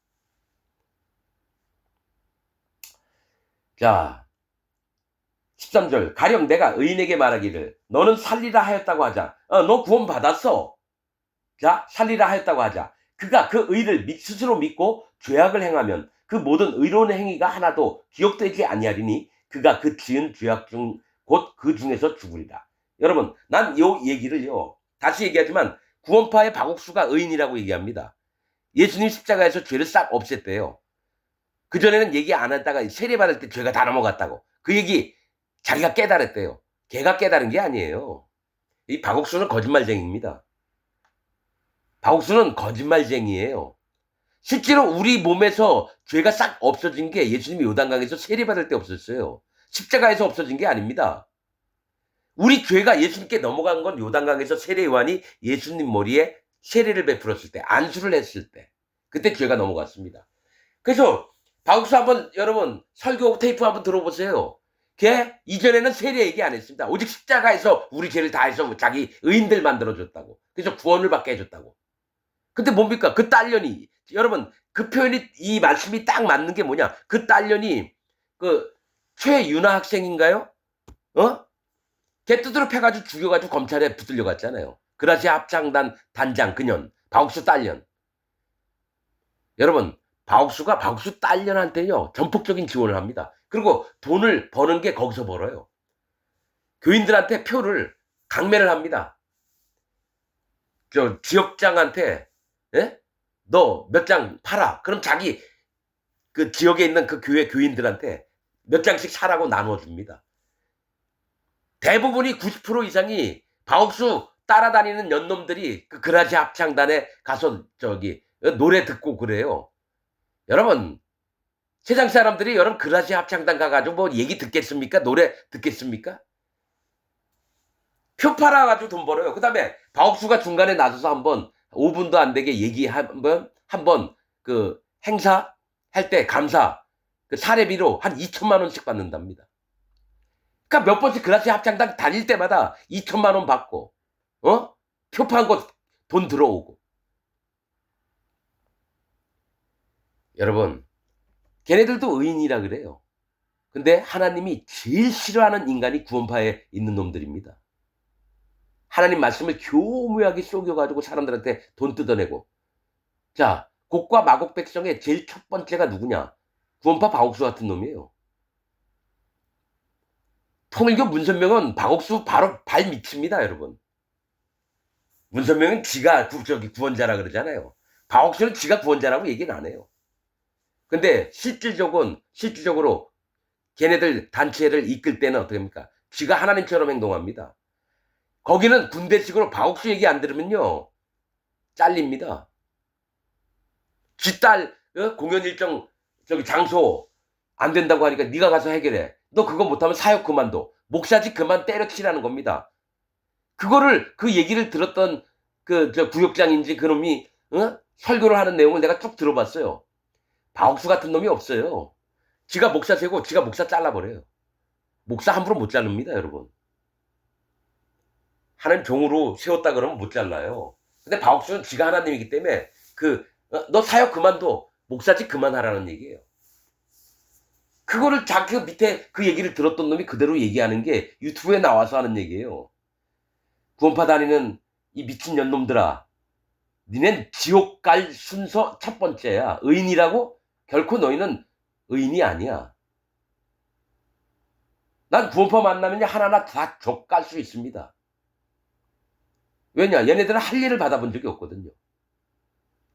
자, 13절. 가령 내가 의인에게 말하기를 너는 살리라 하였다고 하자. 너 구원 받았어. 자, 살리라 하였다고 하자. 그가 그 의를 스스로 믿고 죄악을 행하면 그 모든 의로운 행위가 하나도 기억되지 아니하리니 그가 그 지은 죄악 중 곧 그 중에서 죽으리라. 여러분, 난 요 얘기를요, 다시 얘기하지만 구원파의 박옥수가 의인이라고 얘기합니다. 예수님 십자가에서 죄를 싹 없앴대요. 그전에는 얘기 안 했다가 세례받을 때 죄가 다 넘어갔다고. 그 얘기 자기가 깨달았대요. 걔가 깨달은 게 아니에요. 이 박옥수는 거짓말쟁이입니다. 박옥수는 거짓말쟁이에요. 실제로 우리 몸에서 죄가 싹 없어진 게 예수님이 요단강에서 세례받을 때 없었어요. 십자가에서 없어진 게 아닙니다. 우리 죄가 예수님께 넘어간 건 요단강에서 세례요한이 예수님 머리에 세례를 베풀었을 때, 안수를 했을 때, 그때 죄가 넘어갔습니다. 그래서 박옥수 한번 여러분 설교 테이프 한번 들어보세요. 걔 이전에는 세례 얘기 안 했습니다. 오직 십자가에서 우리 죄를 다 해서 자기 의인들 만들어줬다고. 그래서 구원을 받게 해줬다고. 근데 뭡니까? 그 딸년이, 여러분, 그 표현이, 이 말씀이 딱 맞는 게 뭐냐? 그 딸년이 그 최윤아 학생인가요? 걔 두드러 패가지고 죽여가지고 검찰에 붙들려 갔잖아요. 그라시아 합창단 단장 그년, 박옥수 딸년. 여러분, 박옥수 딸년한테요 전폭적인 지원을 합니다. 그리고 돈을 버는 게 거기서 벌어요. 교인들한테 표를 강매를 합니다. 저 지역장한테 너 몇 장 팔아. 그럼 자기 그 지역에 있는 그 교회 교인들한테 몇 장씩 사라고 나눠줍니다. 대부분이 90% 이상이 박옥수 따라다니는 연놈들이 그 그라시아 합창단에 가서 노래 듣고 그래요. 여러분, 세상 사람들이 여러분 그라시아 합창단 가가지고 뭐 얘기 듣겠습니까? 노래 듣겠습니까? 표 팔아가지고 돈 벌어요. 그 다음에 박옥수가 중간에 나서서 한번 5분도 안 되게 얘기 한번 그 행사 할 때 감사 그 사례비로 한 2천만 원씩 받는답니다. 그러니까 몇 번씩 그라시아 합창단 다닐 때마다 2천만 원 받고 표 판 거 돈 들어오고. 여러분, 걔네들도 의인이라 그래요. 근데 하나님이 제일 싫어하는 인간이 구원파에 있는 놈들입니다. 하나님 말씀을 교묘하게 속여가지고 사람들한테 돈 뜯어내고. 자, 곡과 마곡 백성의 제일 첫 번째가 누구냐? 구원파 박옥수 같은 놈이에요. 통일교 문선명은 박옥수 바로 발 밑입니다, 여러분. 문선명은 지가 구원자라 그러잖아요. 박옥수는 지가 구원자라고 얘기는 안 해요. 근데 실질적으로 걔네들 단체를 이끌 때는 어떻게 합니까? 지가 하나님처럼 행동합니다. 거기는 군대식으로 박옥수 얘기 안 들으면요, 잘립니다. 지 딸 공연 일정 장소 안 된다고 하니까 네가 가서 해결해. 너 그거 못하면 사역 그만둬. 목사직 그만 때려치라는 겁니다. 그거를 그 얘기를 들었던 구역장인지 그놈이 설교를 하는 내용을 내가 쭉 들어봤어요. 박옥수 같은 놈이 없어요. 지가 목사 세고 지가 목사 잘라버려요. 목사 함부로 못 자릅니다, 여러분. 하나님 종으로 세웠다 그러면 못 잘라요. 근데 박옥수는 지가 하나님이기 때문에 너 사역 그만둬. 목사직 그만하라는 얘기예요. 그거를 자기 밑에 그 얘기를 들었던 놈이 그대로 얘기하는 게 유튜브에 나와서 하는 얘기예요. 구원파 다니는 이 미친 년놈들아, 니넨 지옥 갈 순서 첫 번째야. 의인이라고? 결코 너희는 의인이 아니야. 난 구원파 만나면 하나하나 다 족 갈 수 있습니다. 왜냐? 얘네들은 할 일을 받아본 적이 없거든요.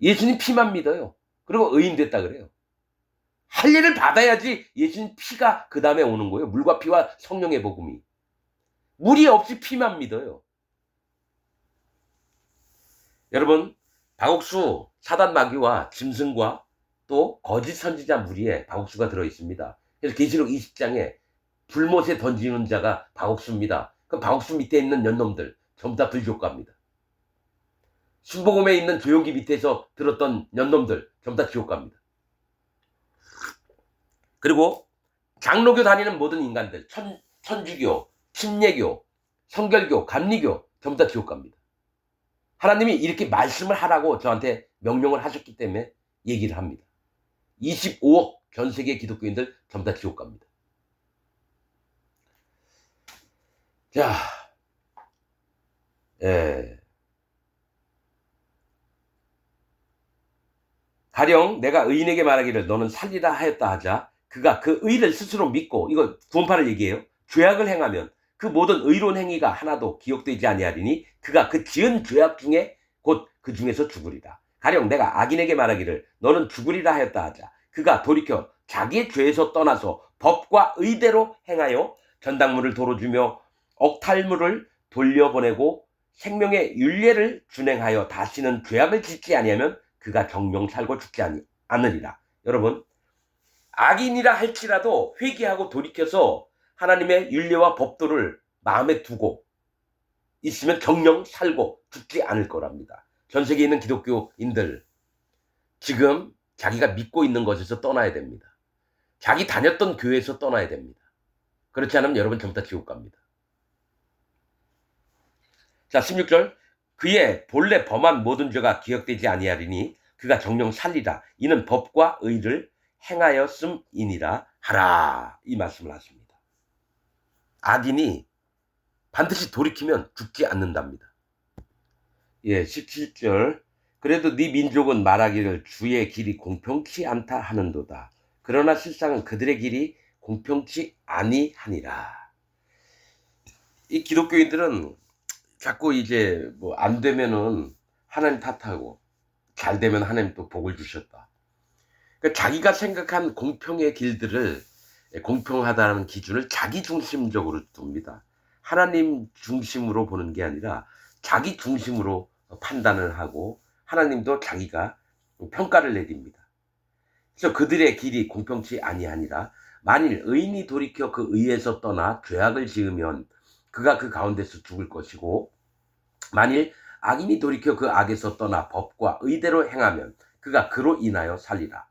예수님 피만 믿어요. 그리고 의인 됐다 그래요. 할 일을 받아야지 예수님 피가 그 다음에 오는 거예요. 물과 피와 성령의 복음이. 물이 없이 피만 믿어요. 여러분, 박옥수 사단 마귀와 짐승과 또 거짓 선지자 무리에 박옥수가 들어있습니다. 그래서 계시록 20장에 불못에 던지는 자가 박옥수입니다. 그럼 박옥수 밑에 있는 연놈들 전부 다 불교가입니다 순복음에 있는 조용기 밑에서 들었던 연놈들 전부 다 지옥 갑니다. 그리고 장로교 다니는 모든 인간들, 천주교, 침례교, 성결교, 감리교 전부 다 지옥 갑니다. 하나님이 이렇게 말씀을 하라고 저한테 명령을 하셨기 때문에 얘기를 합니다. 25억 전 세계 기독교인들 전부 다 지옥 갑니다. 자, 가령 내가 의인에게 말하기를 너는 살리라 하였다 하자 그가 그 의를 스스로 믿고, 이거 구원파를 얘기해요. 죄악을 행하면 그 모든 의로운 행위가 하나도 기억되지 아니하리니 그가 그 지은 죄악 중에 곧 그 중에서 죽으리라. 가령 내가 악인에게 말하기를 너는 죽으리라 하였다 하자 그가 돌이켜 자기의 죄에서 떠나서 법과 의대로 행하여 전당물을 도로 주며 억탈물을 돌려보내고 생명의 율례를 준행하여 다시는 죄악을 짓지 아니하면 그가 정령 살고 죽지 않으리라. 여러분, 악인이라 할지라도 회개하고 돌이켜서 하나님의 율례와 법도를 마음에 두고 있으면 정령 살고 죽지 않을 거랍니다. 전 세계에 있는 기독교인들, 지금 자기가 믿고 있는 것에서 떠나야 됩니다. 자기 다녔던 교회에서 떠나야 됩니다. 그렇지 않으면 여러분 전부 다 지옥 갑니다. 자, 16절. 그의 본래 범한 모든 죄가 기억되지 아니하리니 그가 정령 살리라. 이는 법과 의를 행하였음이니라 하라. 이 말씀을 하십니다. 악인이 반드시 돌이키면 죽지 않는답니다. 17절. 그래도 네 민족은 말하기를 주의 길이 공평치 않다 하는도다. 그러나 실상은 그들의 길이 공평치 아니하니라. 이 기독교인들은 자꾸 이제 뭐 안 되면은 하나님 탓하고 잘 되면 하나님 또 복을 주셨다. 그러니까 자기가 생각한 공평의 길들을, 공평하다는 기준을 자기 중심적으로 둡니다. 하나님 중심으로 보는 게 아니라 자기 중심으로 판단을 하고 하나님도 자기가 평가를 내립니다. 그래서 그들의 길이 공평치 아니하니라. 만일 의인이 돌이켜 그 의에서 떠나 죄악을 지으면 그가 그 가운데서 죽을 것이고, 만일 악인이 돌이켜 그 악에서 떠나 법과 의대로 행하면 그가 그로 인하여 살리라.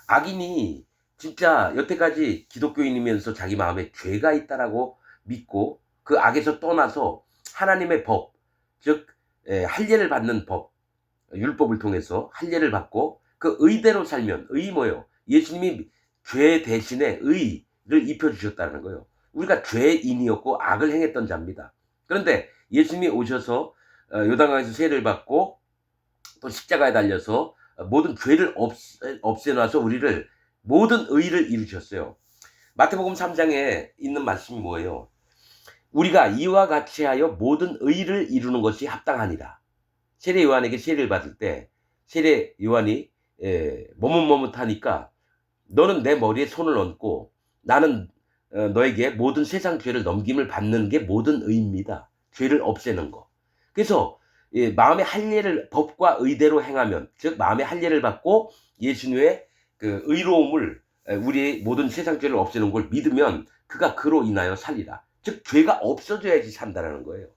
악인이 진짜 여태까지 기독교인이면서 자기 마음에 죄가 있다라고 믿고 그 악에서 떠나서 하나님의 법, 즉 할례를 받는 법, 율법을 통해서 할례를 받고 그 의대로 살면, 의이 뭐예요? 예수님이 죄 대신에 의를 입혀주셨다는 거예요. 우리가 죄인이었고 악을 행했던 자입니다. 그런데 예수님이 오셔서 요단강에서 세례를 받고 또 십자가에 달려서 모든 죄를 없애놔서 우리를 모든 의를 이루셨어요. 마태복음 3장에 있는 말씀이 뭐예요? 우리가 이와 같이 하여 모든 의를 이루는 것이 합당하니라. 세례 요한에게 세례를 받을 때 세례 요한이 머뭇머뭇하니까 너는 내 머리에 손을 얹고 나는 너에게 모든 세상 죄를 넘김을 받는 게 모든 의입니다. 죄를 없애는 거. 그래서 마음의 할례를 법과 의대로 행하면, 즉 마음의 할례를 받고 예수님의 그 의로움을 우리의 모든 세상 죄를 없애는 걸 믿으면 그가 그로 인하여 살리라. 즉 죄가 없어져야지 산다라는 거예요.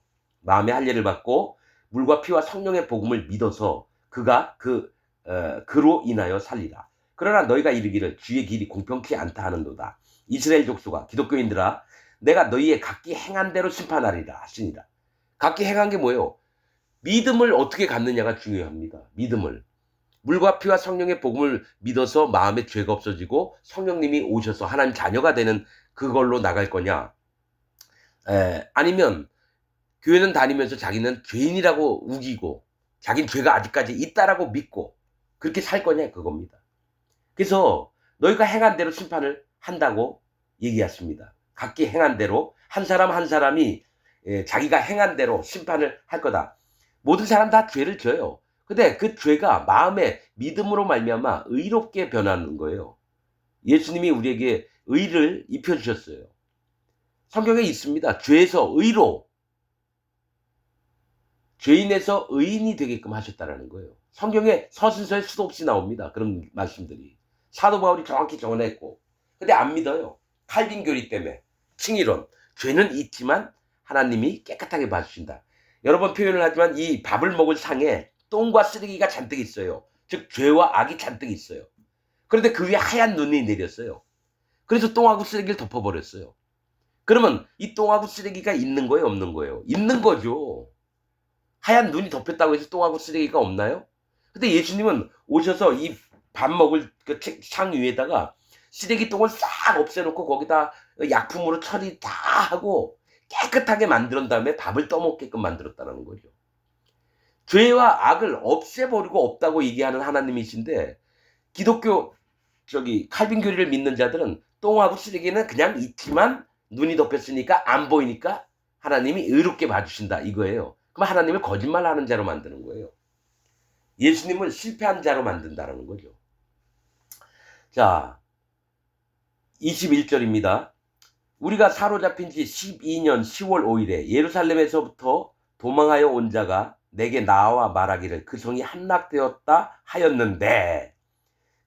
마음의 할례를 받고 물과 피와 성령의 복음을 믿어서 그가 그로 인하여 살리라. 그러나 너희가 이르기를 주의 길이 공평치 않다 하는도다. 이스라엘 족속아, 기독교인들아, 내가 너희의 각기 행한 대로 심판하리라 하시니라. 각기 행한 게 뭐예요? 믿음을 어떻게 갖느냐가 중요합니다. 믿음을. 물과 피와 성령의 복음을 믿어서 마음에 죄가 없어지고 성령님이 오셔서 하나님 자녀가 되는 그걸로 나갈 거냐? 아니면 교회는 다니면서 자기는 죄인이라고 우기고 자기는 죄가 아직까지 있다라고 믿고 그렇게 살 거냐 그겁니다. 그래서 너희가 행한 대로 심판을 한다고 얘기했습니다. 각기 행한 대로 한 사람 한 사람이 자기가 행한 대로 심판을 할 거다. 모든 사람 다 죄를 져요. 근데 그 죄가 마음의 믿음으로 말미암아 의롭게 변하는 거예요. 예수님이 우리에게 의를 입혀주셨어요. 성경에 있습니다. 죄에서 의로, 죄인에서 의인이 되게끔 하셨다라는 거예요. 성경에 서신서에 수도 없이 나옵니다. 그런 말씀들이. 사도 바울이 정확히 전했고. 근데 안 믿어요. 칼빈 교리 때문에. 칭의론. 죄는 있지만 하나님이 깨끗하게 봐주신다. 여러 번 표현을 하지만 이 밥을 먹을 상에 똥과 쓰레기가 잔뜩 있어요. 즉 죄와 악이 잔뜩 있어요. 그런데 그 위에 하얀 눈이 내렸어요. 그래서 똥하고 쓰레기를 덮어버렸어요. 그러면 이 똥하고 쓰레기가 있는 거예요, 없는 거예요? 있는 거죠. 하얀 눈이 덮였다고 해서 똥하고 쓰레기가 없나요? 근데 예수님은 오셔서 이 밥 먹을 그 상 위에다가 쓰레기 똥을 싹 없애놓고 거기다 약품으로 처리 다 하고 깨끗하게 만든 다음에 밥을 떠먹게끔 만들었다는 거죠. 죄와 악을 없애버리고 없다고 얘기하는 하나님이신데 기독교 칼빈 교리를 믿는 자들은 똥하고 쓰레기는 그냥 있지만 눈이 덮였으니까 안 보이니까 하나님이 의롭게 봐주신다 이거예요. 그럼 하나님을 거짓말하는 자로 만드는 거예요. 예수님을 실패한 자로 만든다는 거죠. 자, 21절입니다. 우리가 사로잡힌 지 12년 10월 5일에 예루살렘에서부터 도망하여 온 자가 내게 나와 말하기를 그 성이 함락되었다 하였는데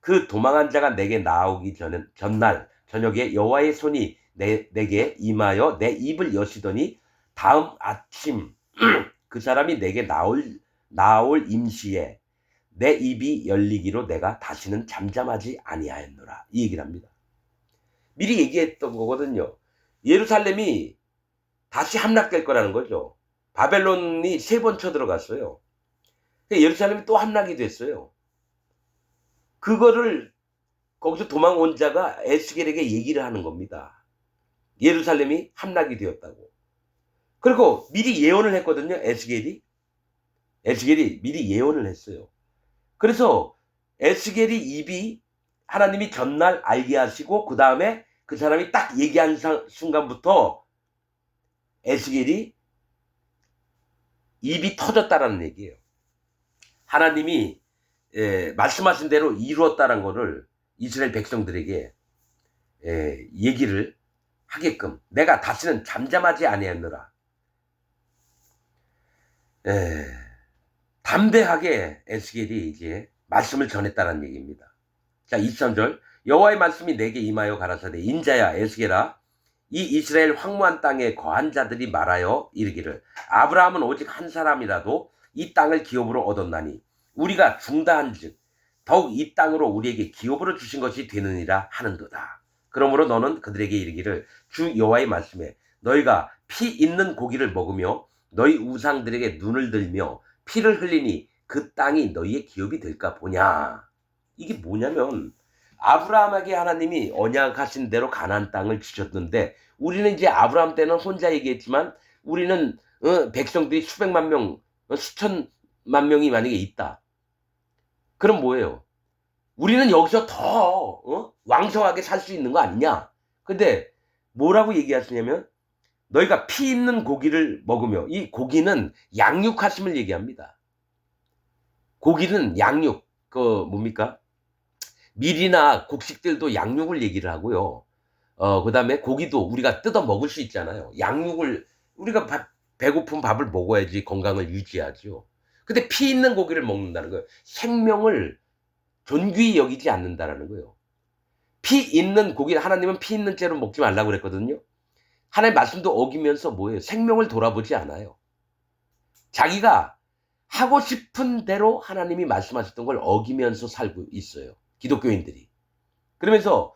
그 도망한 자가 내게 나오기 전날 저녁에 여호와의 손이 내게 임하여 내 입을 여시더니 다음 아침 그 사람이 내게 나올 임시에 내 입이 열리기로 내가 다시는 잠잠하지 아니하였노라. 이 얘기를 합니다. 미리 얘기했던 거거든요. 예루살렘이 다시 함락될 거라는 거죠. 바벨론이 3번 쳐들어갔어요. 예루살렘이 또 함락이 됐어요. 그거를 거기서 도망온 자가 에스겔에게 얘기를 하는 겁니다. 예루살렘이 함락이 되었다고. 그리고 미리 예언을 했거든요. 에스겔이 미리 예언을 했어요. 그래서 에스겔이 입이 하나님이 전날 알게 하시고 그 다음에 그 사람이 딱 얘기한 순간부터 에스겔이 입이 터졌다라는 얘기예요. 하나님이 말씀하신 대로 이루었다는 거를 이스라엘 백성들에게 얘기를 하게끔 내가 다시는 잠잠하지 아니하노라. 담대하게 에스겔이 이제 말씀을 전했다는 얘기입니다. 자, 23절 여호와의 말씀이 내게 임하여 가라사대 인자야 에스겔아 이 이스라엘 황무한 땅에 거한 자들이 말하여 이르기를 아브라함은 오직 한 사람이라도 이 땅을 기업으로 얻었나니 우리가 중다한즉 더욱 이 땅으로 우리에게 기업으로 주신 것이 되느니라 하는도다. 그러므로 너는 그들에게 이르기를 주 여호와의 말씀에 너희가 피 있는 고기를 먹으며 너희 우상들에게 눈을 들며 피를 흘리니 그 땅이 너희의 기업이 될까 보냐. 이게 뭐냐면 아브라함에게 하나님이 언약하신 대로 가나안 땅을 주셨는데 우리는 이제 아브라함 때는 혼자 얘기했지만 우리는 백성들이 수백만 명, 수천만 명이 만약에 있다. 그럼 뭐예요? 우리는 여기서 더 왕성하게 살 수 있는 거 아니냐? 근데 뭐라고 얘기하시냐면 너희가 피 있는 고기를 먹으며, 이 고기는 양육하심을 얘기합니다. 고기는 양육, 뭡니까? 밀이나 곡식들도 양육을 얘기를 하고요. 그다음에 고기도 우리가 뜯어 먹을 수 있잖아요. 양육을, 우리가 배고픈 밥을 먹어야지 건강을 유지하죠. 근데 피 있는 고기를 먹는다는 거예요. 생명을 존귀히 여기지 않는다라는 거예요. 피 있는 고기, 하나님은 피 있는 채로 먹지 말라고 그랬거든요. 하나님의 말씀도 어기면서 뭐예요? 생명을 돌아보지 않아요. 자기가 하고 싶은 대로 하나님이 말씀하셨던 걸 어기면서 살고 있어요, 기독교인들이. 그러면서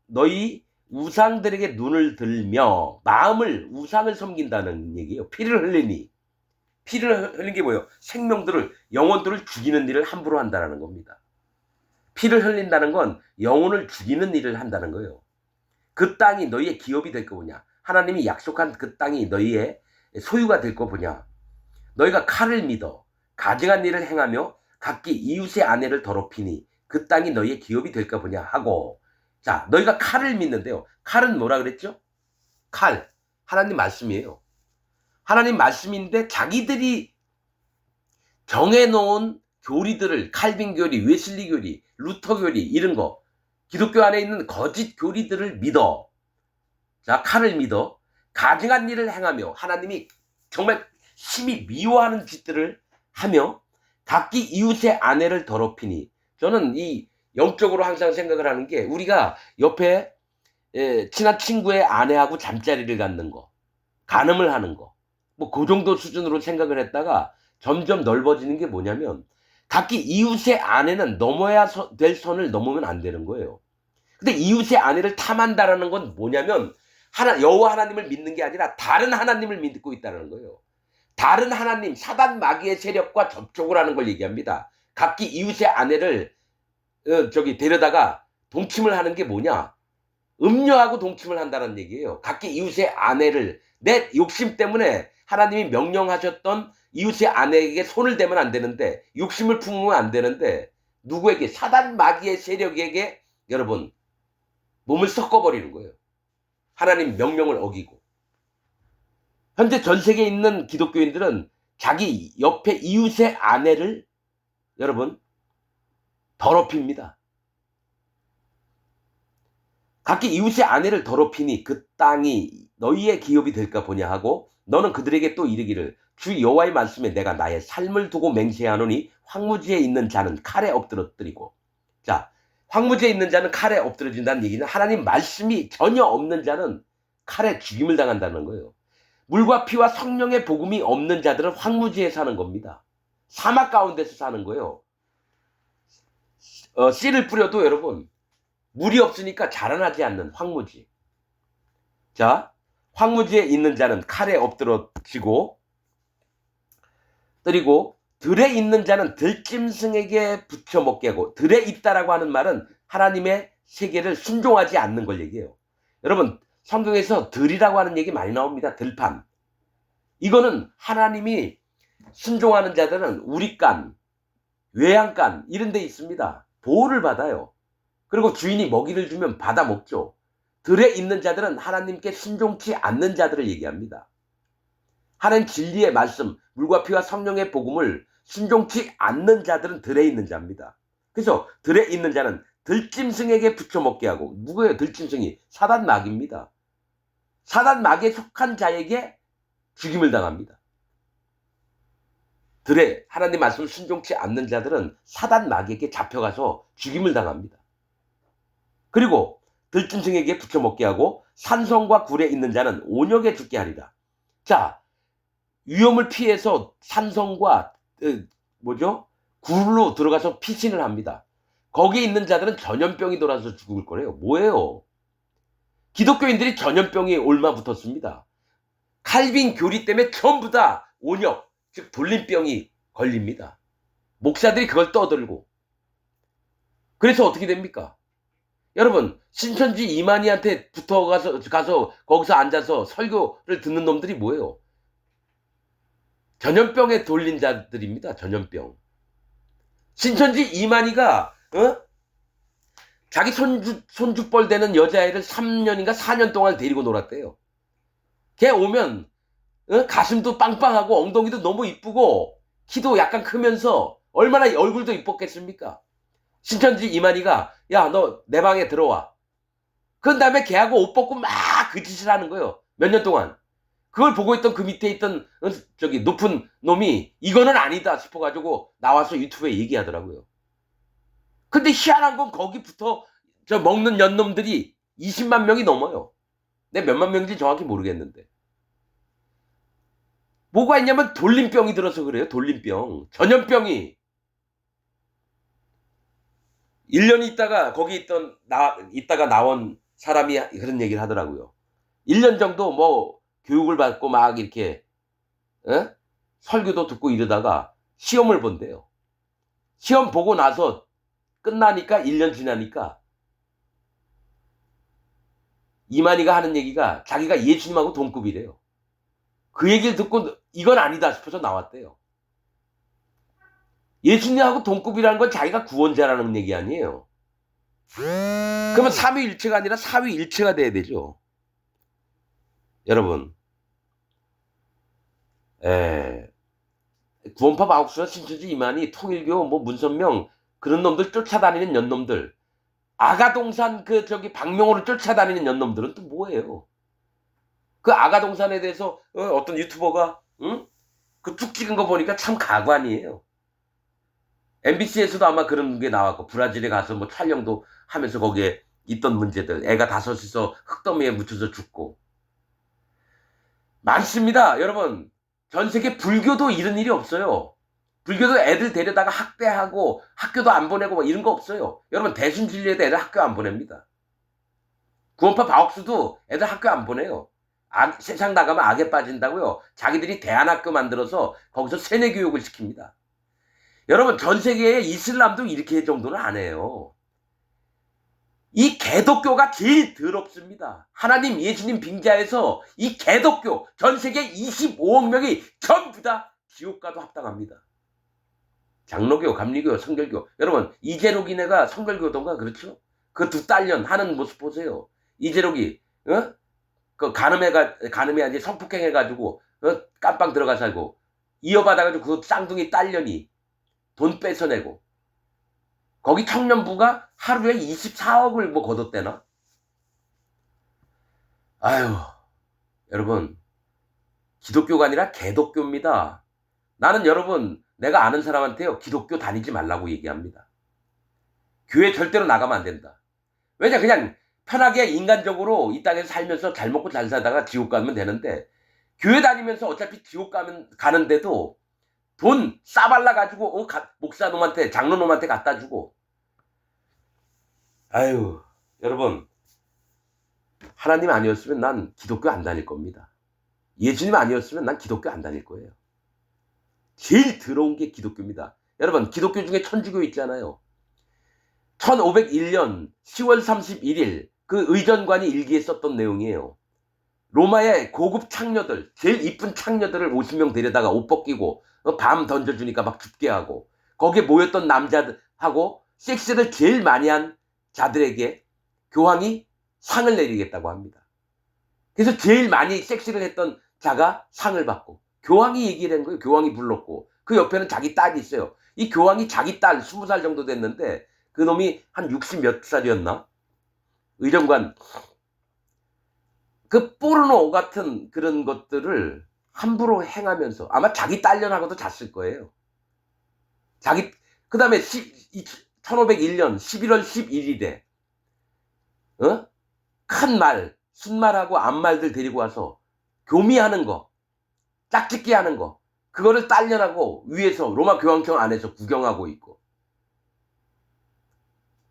너희 우상들에게 눈을 들며 마음을, 우상을 섬긴다는 얘기예요. 피를 흘린 게 뭐예요? 생명들을, 영혼들을 죽이는 일을 함부로 한다는 겁니다. 피를 흘린다는 건 영혼을 죽이는 일을 한다는 거예요. 그 땅이 너희의 기업이 될 거냐? 하나님이 약속한 그 땅이 너희의 소유가 될 거냐? 너희가 칼을 믿어 가증한 일을 행하며 각기 이웃의 아내를 더럽히니 그 땅이 너희의 기업이 될까 보냐 하고, 자, 너희가 칼을 믿는데요. 칼은 뭐라 그랬죠? 칼, 하나님 말씀이에요. 하나님 말씀인데 자기들이 정해놓은 교리들을, 칼빈 교리, 웨슬리 교리, 루터 교리, 이런 거, 기독교 안에 있는 거짓 교리들을 믿어. 자, 칼을 믿어 가증한 일을 행하며, 하나님이 정말 심히 미워하는 짓들을 하며 각기 이웃의 아내를 더럽히니, 저는 이 영적으로 항상 생각을 하는 게, 우리가 옆에 친한 친구의 아내하고 잠자리를 갖는 거, 간음을 하는 거, 뭐 그 정도 수준으로 생각을 했다가 점점 넓어지는 게 뭐냐면, 각기 이웃의 아내는 넘어야 될 선을 넘으면 안 되는 거예요. 근데 이웃의 아내를 탐한다라는 건 뭐냐면, 여호와 하나님을 믿는 게 아니라 다른 하나님을 믿고 있다는 거예요. 다른 하나님, 사단 마귀의 세력과 접촉을 하는 걸 얘기합니다. 각기 이웃의 아내를 데려다가 동침을 하는 게 뭐냐? 음녀하고 동침을 한다는 얘기예요. 각기 이웃의 아내를, 내 욕심 때문에 하나님이 명령하셨던 이웃의 아내에게 손을 대면 안 되는데, 욕심을 품으면 안 되는데, 누구에게? 사단 마귀의 세력에게 여러분 몸을 섞어버리는 거예요. 하나님 명령을 어기고. 현재 전 세계에 있는 기독교인들은 자기 옆에 이웃의 아내를 여러분 더럽힙니다. 각기 이웃의 아내를 더럽히니 그 땅이 너희의 기업이 될까 보냐 하고, 너는 그들에게 또 이르기를 주 여호와의 말씀에 내가 나의 삶을 두고 맹세하노니 황무지에 있는 자는 칼에 엎드러뜨리고. 자, 황무지에 있는 자는 칼에 엎드러진다는 얘기는 하나님 말씀이 전혀 없는 자는 칼에 죽임을 당한다는 거예요. 물과 피와 성령의 복음이 없는 자들은 황무지에 사는 겁니다. 사막 가운데서 사는 거예요. 씨를 뿌려도 여러분 물이 없으니까 자라나지 않는 황무지. 자, 황무지에 있는 자는 칼에 엎드러지고 뜨리고, 들에 있는 자는 들짐승에게 붙여 먹게 하고. 들에 있다라고 하는 말은 하나님의 세계를 순종하지 않는 걸 얘기해요. 여러분, 성경에서 들이라고 하는 얘기 많이 나옵니다. 들판. 이거는 하나님이 순종하는 자들은 우리간, 외양간 이런 데 있습니다. 보호를 받아요. 그리고 주인이 먹이를 주면 받아 먹죠. 들에 있는 자들은 하나님께 순종치 않는 자들을 얘기합니다. 하나님 진리의 말씀, 물과 피와 성령의 복음을 순종치 않는 자들은 들에 있는 자입니다. 그래서 들에 있는 자는 들짐승에게 붙여 먹게 하고. 누구예요? 들짐승이 사단 마귀입니다. 사단 마귀에 속한 자에게 죽임을 당합니다. 들에 하나님 말씀을 순종치 않는 자들은 사단 마귀에게 잡혀가서 죽임을 당합니다. 그리고 들짐승에게 붙여 먹게 하고 산성과 굴에 있는 자는 온역에 죽게 하리라. 자, 위험을 피해서 산성과 굴로 들어가서 피신을 합니다. 거기에 있는 자들은 전염병이 돌아서 죽을 거래요. 뭐예요? 기독교인들이 전염병이 옮아 붙었습니다. 칼빈 교리 때문에 전부 다 온역, 즉 돌림병이 걸립니다. 목사들이 그걸 떠들고. 그래서 어떻게 됩니까? 여러분, 신천지 이만희한테 가서 거기서 앉아서 설교를 듣는 놈들이 뭐예요? 전염병에 돌린 자들입니다. 전염병. 신천지 이만희가 자기 손주뻘 되는 여자애를 3년인가 4년 동안 데리고 놀았대요. 걔 오면 가슴도 빵빵하고 엉덩이도 너무 이쁘고 키도 약간 크면서 얼마나 얼굴도 이뻤겠습니까? 신천지 이만희가 야, 너 내 방에 들어와. 그런 다음에 걔하고 옷 벗고 막 그 짓을 하는 거예요. 몇 년 동안. 그걸 보고 있던 그 밑에 있던 저기 높은 놈이 이거는 아니다 싶어가지고 나와서 유튜브에 얘기하더라고요. 근데 희한한 건 거기부터 저 먹는 연놈들이 20만 명이 넘어요. 내 몇만 명인지 정확히 모르겠는데. 뭐가 있냐면 돌림병이 들어서 그래요. 돌림병. 전염병이. 1년 있다가 거기 있다가 나온 사람이 그런 얘기를 하더라고요. 1년 정도 뭐 교육을 받고 막 이렇게 설교도 듣고 이러다가 시험을 본대요. 시험 보고 나서 끝나니까 1년 지나니까 이만희가 하는 얘기가 자기가 예수님하고 동급이래요. 그 얘기를 듣고 이건 아니다 싶어서 나왔대요. 예수님하고 동급이라는 건 자기가 구원자라는 얘기 아니에요. 그러면 삼위일체가 아니라 사위일체가 돼야 되죠. 여러분, 구원파 마옥수와 신천지 이만희, 통일교, 뭐 문선명 그런 놈들 쫓아다니는 연놈들, 아가동산 저기 박명호를 쫓아다니는 연놈들은 또 뭐예요? 그 아가동산에 대해서 어떤 유튜버가 그 쭉 찍은 거 보니까 참 가관이에요. MBC에서도 아마 그런 게 나왔고 브라질에 가서 뭐 촬영도 하면서 거기에 있던 문제들, 애가 5이서 흙더미에 묻혀서 죽고 많습니다. 여러분, 전 세계 불교도 이런 일이 없어요. 불교도 애들 데려다가 학대하고 학교도 안 보내고 뭐 이런 거 없어요. 여러분, 대순진리에도 애들 학교 안 보냅니다. 구원파 바옥수도 애들 학교 안 보내요. 세상 나가면 악에 빠진다고요. 자기들이 대안학교 만들어서 거기서 세뇌 교육을 시킵니다. 여러분, 전 세계의 이슬람도 이렇게 정도는 안 해요. 이 개독교가 제일 더럽습니다. 하나님, 예수님 빙자해서 이 개독교 전 세계 25억 명이 전부 다 지옥 가도 합당합니다. 장로교, 감리교, 성결교. 여러분, 이재록이네가 성결교던가 그렇죠? 그 두 딸년 하는 모습 보세요. 이재록이 그 간음이 아니라 성폭행해가지고 깜빵 들어가 살고 이어받아가지고 그 쌍둥이 딸년이 돈 뺏어내고 거기 청년부가 하루에 24억을 뭐 거뒀대나? 아유, 여러분, 기독교가 아니라 개독교입니다. 나는 여러분, 내가 아는 사람한테요, 기독교 다니지 말라고 얘기합니다. 교회 절대로 나가면 안 된다. 왜냐, 그냥 편하게 인간적으로 이 땅에서 살면서 잘 먹고 잘 살다가 지옥 가면 되는데, 교회 다니면서 어차피 지옥 가는데도 돈 싸발라가지고 목사놈한테, 장로놈한테 갖다 주고. 아유, 여러분, 하나님 아니었으면 난 기독교 안 다닐 겁니다. 예수님 아니었으면 난 기독교 안 다닐 거예요. 제일 더러운 게 기독교입니다. 여러분, 기독교 중에 천주교 있잖아요. 1501년 10월 31일 그 의전관이 일기에 썼던 내용이에요. 로마의 고급 창녀들, 제일 이쁜 창녀들을 50명 데려다가 옷 벗기고 밤 던져주니까 막 죽게 하고 거기에 모였던 남자하고 섹스를 제일 많이 한 자들에게 교황이 상을 내리겠다고 합니다. 그래서 제일 많이 섹스를 했던 자가 상을 받고 교황이 얘기를 한 거예요. 교황이 불렀고 그 옆에는 자기 딸이 있어요. 이 교황이 자기 딸 20살 정도 됐는데 그 놈이 한 60 몇 살이었나? 의정관 그 포르노 같은 그런 것들을 함부로 행하면서 아마 자기 딸년하고도 잤을 거예요. 그 다음에 1501년 11월 11일에 큰 말, 순말하고 암말들 데리고 와서 교미하는 거, 짝짓기 하는 거, 그거를 딸년하고 위에서 로마 교황청 안에서 구경하고 있고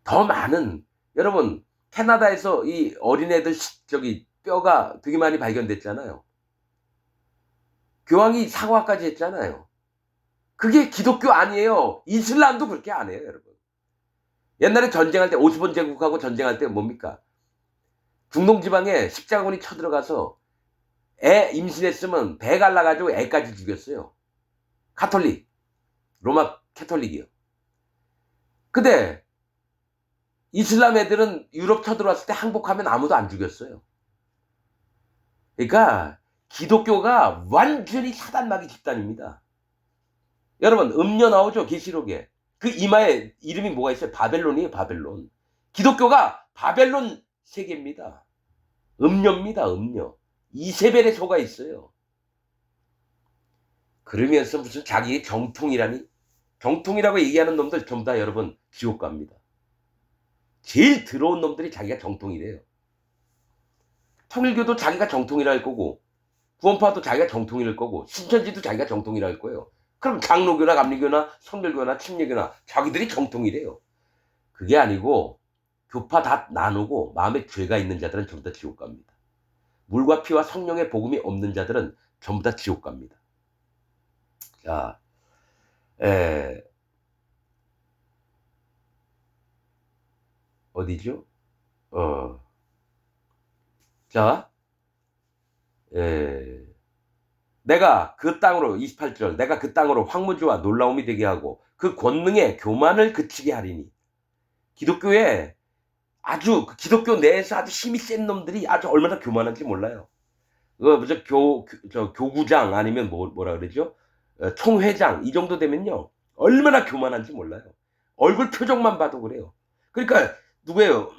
더 많은, 여러분, 캐나다에서 이 어린애들 저기 뼈가 되게 많이 발견됐잖아요. 교황이 사과까지 했잖아요. 그게 기독교 아니에요. 이슬람도 그렇게 안 해요, 여러분. 옛날에 전쟁할 때 50원 제국하고 전쟁할 때 뭡니까? 중동지방에 십자군이 쳐들어가서 애 임신했으면 배 갈라가지고 애까지 죽였어요. 카톨릭, 로마 캐톨릭이요. 근데 이슬람 애들은 유럽 쳐들어왔을 때 항복하면 아무도 안 죽였어요. 그러니까 기독교가 완전히 사단마귀 집단입니다. 여러분 음녀 나오죠 계시록에. 그 이마에 이름이 뭐가 있어요? 바벨론이에요 바벨론. 기독교가 바벨론 세계입니다. 음녀입니다 음녀. 이세벨에 속아 있어요. 그러면서 무슨 자기의 정통이라니? 정통이라고 얘기하는 놈들 전부 다 여러분 지옥 갑니다. 제일 더러운 놈들이 자기가 정통이래요. 통일교도 자기가 정통이라 할 거고 구원파도 자기가 정통이랄 거고 신천지도 자기가 정통이라 할 거예요. 그럼 장로교나 감리교나 성결교나 침례교나 자기들이 정통이래요. 그게 아니고 교파 다 나누고 마음에 죄가 있는 자들은 전부 다 지옥 갑니다. 물과 피와 성령의 복음이 없는 자들은 전부 다 지옥 갑니다. 자, 어디죠? 자, 내가 그 땅으로 28절 내가 그 땅으로 황무지와 놀라움이 되게 하고 그 권능의 교만을 그치게 하리니. 기독교에 아주 기독교 내에서 아주 힘이 센 놈들이 아주 얼마나 교만한지 몰라요. 교구장 아니면 뭐라 그러죠? 총회장 이 정도 되면요 얼마나 교만한지 몰라요. 얼굴 표정만 봐도 그래요. 그러니까 누구예요?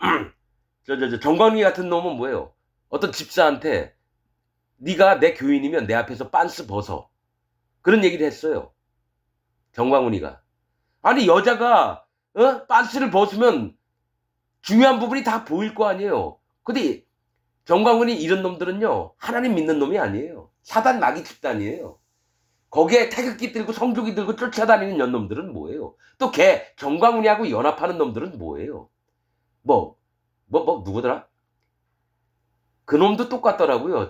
정광훈 같은 놈은 뭐예요? 어떤 집사한테 네가 내 교인이면 내 앞에서 빤스 벗어. 그런 얘기를 했어요. 정광훈이가. 아니 여자가 빤스를 벗으면 중요한 부분이 다 보일 거 아니에요. 근데 정광훈이 이런 놈들은요 하나님 믿는 놈이 아니에요. 사단 마귀 집단이에요. 거기에 태극기 들고 성조기 들고 쫓아다니는 연놈들은 뭐예요? 또 정광훈이하고 연합하는 놈들은 뭐예요? 누구더라? 그 놈도 똑같더라고요.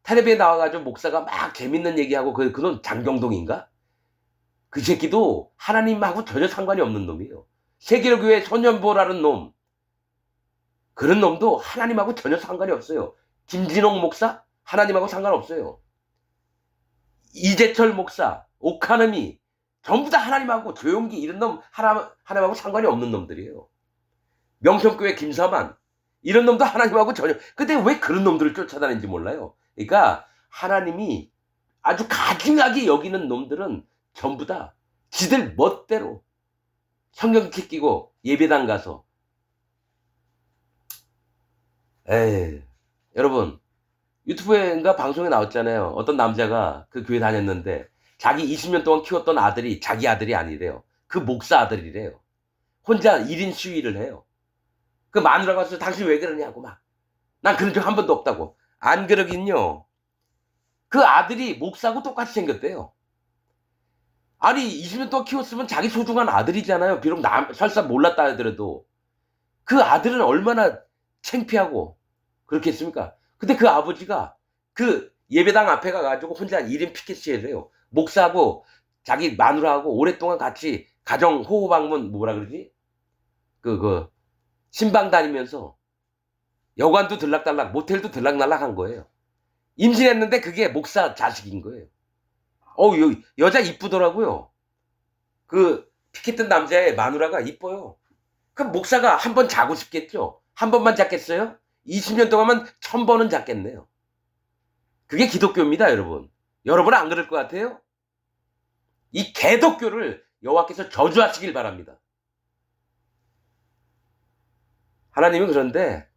텔레비에 나와가지고 목사가 막 재밌는 얘기하고 그놈 장경동인가? 그 새끼도 하나님하고 전혀 상관이 없는 놈이에요. 세계교회 소년보라는 놈. 그런 놈도 하나님하고 전혀 상관이 없어요. 김진홍 목사? 하나님하고 상관없어요. 이재철 목사, 오카노미 전부 다 하나님하고 조용기 이런 놈 하나님하고 상관이 없는 놈들이에요. 명성교회 김사만 이런 놈도 하나님하고 전혀. 근데 왜 그런 놈들을 쫓아다니는지 몰라요. 그러니까 하나님이 아주 가증하게 여기는 놈들은 전부 다 지들 멋대로 성경책 끼고 예배당 가서 여러분 유튜브인가 방송에 나왔잖아요. 어떤 남자가 그 교회 다녔는데 자기 20년 동안 키웠던 아들이 자기 아들이 아니래요. 그 목사 아들이래요. 혼자 1인 시위를 해요. 그 마누라가 와서 당신 왜 그러냐고 막. 난 그런 적 한 번도 없다고. 안 그러긴요. 그 아들이 목사하고 똑같이 생겼대요. 아니 20년 동안 키웠으면 자기 소중한 아들이잖아요. 비록 설사 몰랐다 하더라도. 그 아들은 얼마나 창피하고 그렇겠습니까? 근데 그 아버지가 그 예배당 앞에 가가지고 혼자 1인 피켓시위를 해요. 목사하고 자기 마누라하고 오랫동안 같이 가정 호흡방문 뭐라 그러지? 신방 다니면서 여관도 들락달락 모텔도 들락날락 한 거예요. 임신했는데 그게 목사 자식인 거예요. 여자 이쁘더라고요. 그 피켓 든 남자의 마누라가 이뻐요. 그럼 목사가 한 번 자고 싶겠죠? 한 번만 잤겠어요? 20년 동안만 1000번은 잤겠네요. 그게 기독교입니다, 여러분. 여러분은 안 그럴 것 같아요? 이 개독교를 여호와께서 저주하시길 바랍니다. 하나님은 그런데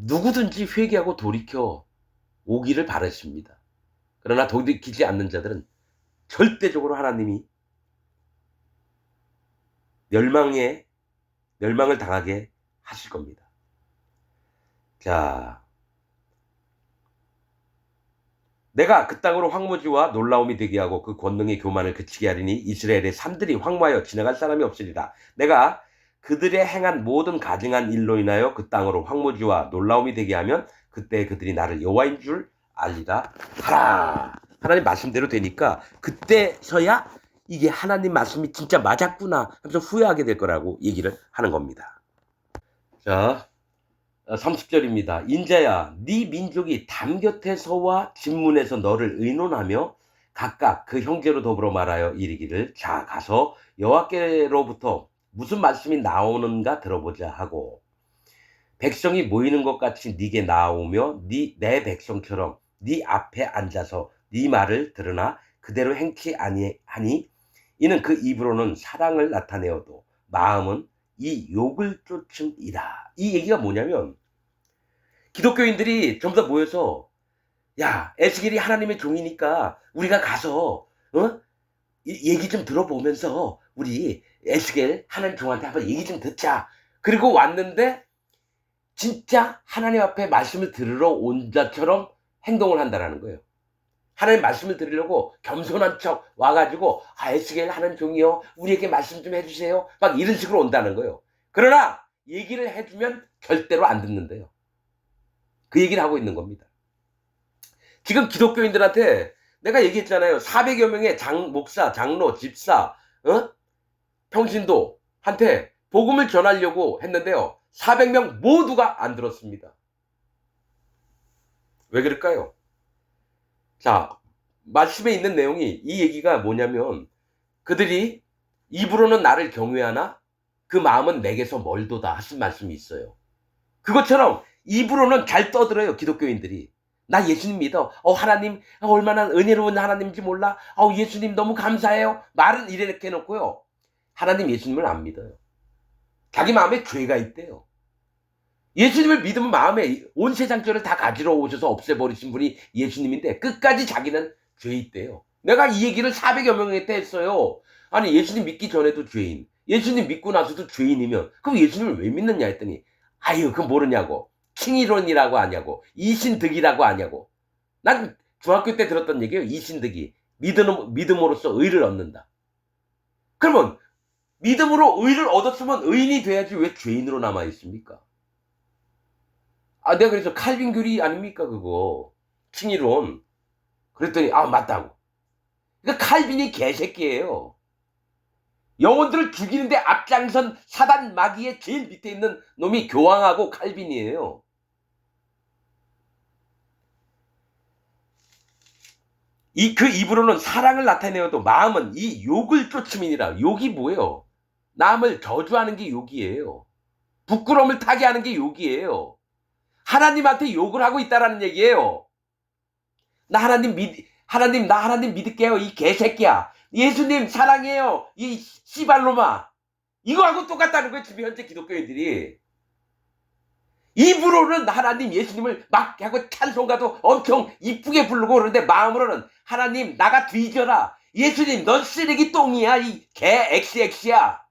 누구든지 회개하고 돌이켜 오기를 바라십니다. 그러나 돌이키지 않는 자들은 절대적으로 하나님이 멸망을 당하게 하실 겁니다. 자, 내가 그 땅으로 황무지와 놀라움이 되게 하고 그 권능의 교만을 그치게 하리니 이스라엘의 산들이 황무하여 지나갈 사람이 없으리라. 내가 그들의 행한 모든 가증한 일로 인하여 그 땅으로 황무지와 놀라움이 되게 하면 그때 그들이 나를 여호와인 줄 알리라 하라. 하나님 말씀대로 되니까 그때서야 이게 하나님 말씀이 진짜 맞았구나 하면서 후회하게 될 거라고 얘기를 하는 겁니다. 자, 30절입니다. 인자야 네 민족이 담 곁에 서와 진문에서 너를 의논하며 각각 그 형제로 더불어 말하여 이르기를 자 가서 여호와께로부터 무슨 말씀이 나오는가 들어보자 하고 백성이 모이는 것 같이 네게 나오며 내 백성처럼 네 앞에 앉아서 네 말을 들으나 그대로 행치 아니하니 이는 그 입으로는 사랑을 나타내어도 마음은 이 욕을 쫓음이라. 이 얘기가 뭐냐면 기독교인들이 전부 다 모여서 야 에스겔이 하나님의 종이니까 우리가 가서 얘기 좀 들어보면서 우리 에스겔 하나님 종한테 한번 얘기 좀 듣자. 그리고 왔는데 진짜 하나님 앞에 말씀을 들으러 온 자처럼 행동을 한다라는 거예요. 하나님 말씀을 들으려고 겸손한 척 와가지고 에스겔 하나님 종이요 우리에게 말씀 좀 해주세요 막 이런 식으로 온다는 거예요. 그러나 얘기를 해주면 절대로 안 듣는데요. 그 얘기를 하고 있는 겁니다. 지금 기독교인들한테 내가 얘기했잖아요. 400여 명의 목사, 장로, 집사, 평신도한테 복음을 전하려고 했는데요. 400명 모두가 안 들었습니다. 왜 그럴까요? 자, 말씀에 있는 내용이 이 얘기가 뭐냐면 그들이 입으로는 나를 경외하나 그 마음은 내게서 멀도다 하신 말씀이 있어요. 그것처럼 입으로는 잘 떠들어요. 기독교인들이. 나 예수님 믿어. 하나님 얼마나 은혜로운 하나님인지 몰라. 예수님 너무 감사해요. 말은 이렇게 해놓고요. 하나님 예수님을 안 믿어요. 자기 마음에 죄가 있대요. 예수님을 믿으면 마음에 온 세상 죄를 다 가지러 오셔서 없애버리신 분이 예수님인데 끝까지 자기는 죄 있대요. 내가 이 얘기를 400여 명한테 했어요. 아니 예수님 믿기 전에도 죄인, 예수님 믿고 나서도 죄인이면 그럼 예수님을 왜 믿느냐 했더니 아유 그건 모르냐고. 칭의론이라고 하냐고. 이신득이라고 하냐고. 난 중학교 때 들었던 얘기예요. 이신득이. 믿음으로써 의를 얻는다. 그러면 믿음으로 의를 얻었으면 의인이 돼야지 왜 죄인으로 남아 있습니까? 내가 그래서 칼빈 교리 아닙니까 그거. 칭의론. 그랬더니 맞다고. 그러니까 칼빈이 개새끼예요. 영혼들을 죽이는데 앞장선 사단 마귀의 제일 밑에 있는 놈이 교황하고 칼빈이에요. 그 입으로는 사랑을 나타내어도 마음은 이 욕을 쫓음이니라. 욕이 뭐예요? 남을 저주하는 게 욕이에요. 부끄러움을 타게 하는 게 욕이에요. 하나님한테 욕을 하고 있다라는 얘기예요. 나 하나님 믿을게요. 이 개새끼야. 예수님 사랑해요. 이 씨발로마. 이거하고 똑같다는 거예요. 지금 현재 기독교인들이. 입으로는 하나님 예수님을 막 하고 찬송가도 엄청 이쁘게 부르고 그러는데 마음으로는 하나님 나가 뒤져라. 예수님 넌 쓰레기 똥이야. 이 개 XX야.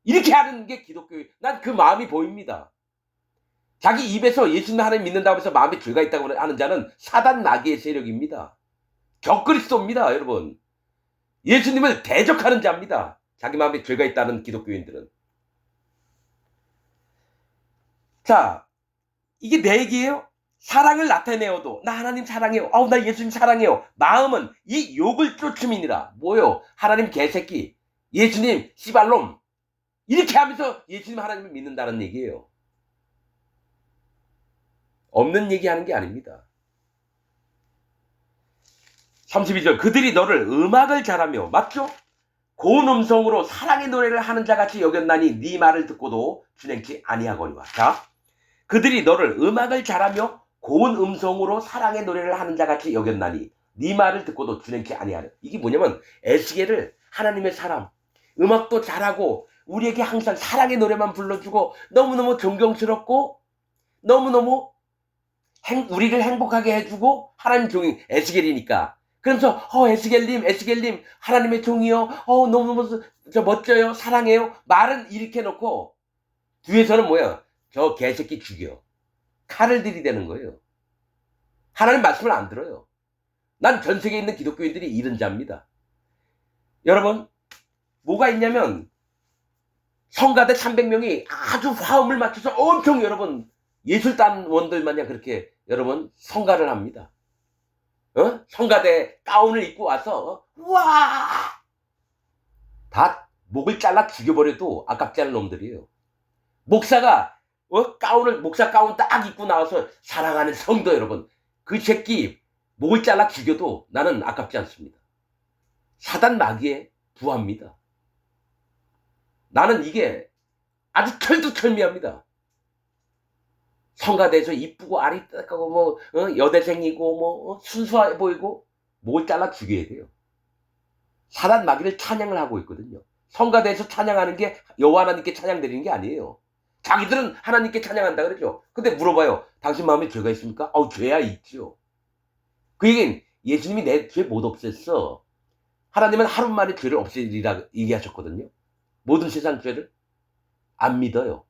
이렇게 하는 게 기독교인. 난 그 마음이 보입니다. 자기 입에서 예수님 하나님 믿는다고 해서 마음에 죄가 있다고 하는 자는 사단 마귀의 세력입니다. 적그리스도입니다. 여러분. 예수님을 대적하는 자입니다. 자기 마음에 죄가 있다는 기독교인들은. 자, 이게 내 얘기예요. 사랑을 나타내어도 나 하나님 사랑해요. 나 예수님 사랑해요. 마음은 이 욕을 쫓음이니라. 뭐요? 하나님 개새끼, 예수님 씨발놈. 이렇게 하면서 예수님 하나님을 믿는다는 얘기예요. 없는 얘기하는 게 아닙니다. 32절 그들이 너를 음악을 잘하며 맞죠? 고운 음성으로 사랑의 노래를 하는 자같이 여겼나니 네 말을 듣고도 준행치 아니하거니와. 자, 그들이 너를 음악을 잘하며 고운 음성으로 사랑의 노래를 하는 자같이 여겼나니 네 말을 듣고도 준행치 아니하려. 이게 뭐냐면 에스겔을 하나님의 사람, 음악도 잘하고 우리에게 항상 사랑의 노래만 불러주고 너무너무 존경스럽고 너무너무 우리를 행복하게 해주고 하나님 종이 에스겔이니까. 그러면서 에스겔님 하나님의 종이요. 너무너무 멋져요. 사랑해요. 말은 이렇게 해놓고 뒤에서는 뭐야? 저 개새끼 죽여. 칼을 들이대는 거예요. 하나님 말씀을 안 들어요. 난 전 세계에 있는 기독교인들이 이런 자입니다. 여러분 뭐가 있냐면 성가대 300명이 아주 화음을 맞춰서 엄청 여러분 예술단원들 마냥 그렇게 여러분 성가를 합니다. 성가대 가운을 입고 와서 와! 다 목을 잘라 죽여버려도 아깝지 않은 놈들이에요. 목사가 목사 가운 딱 입고 나와서 사랑하는 성도 여러분, 그 새끼 목을 잘라 죽여도 나는 아깝지 않습니다. 사단 마귀의 부하입니다. 나는 이게 아주 철두철미합니다. 성가대에서 이쁘고 아리따고 뭐 여대생이고 뭐 순수해 보이고 목을 잘라 죽여야 돼요. 사단 마귀를 찬양을 하고 있거든요. 성가대에서 찬양하는 게 여호와 하나님께 찬양드리는 게 아니에요. 자기들은 하나님께 찬양한다 그러죠. 근데 물어봐요. 당신 마음에 죄가 있습니까? 죄야 있죠. 그 얘기는 예수님이 내 죄 못 없앴어. 하나님은 하루 만에 죄를 없애리라 얘기하셨거든요. 모든 세상 죄를 안 믿어요.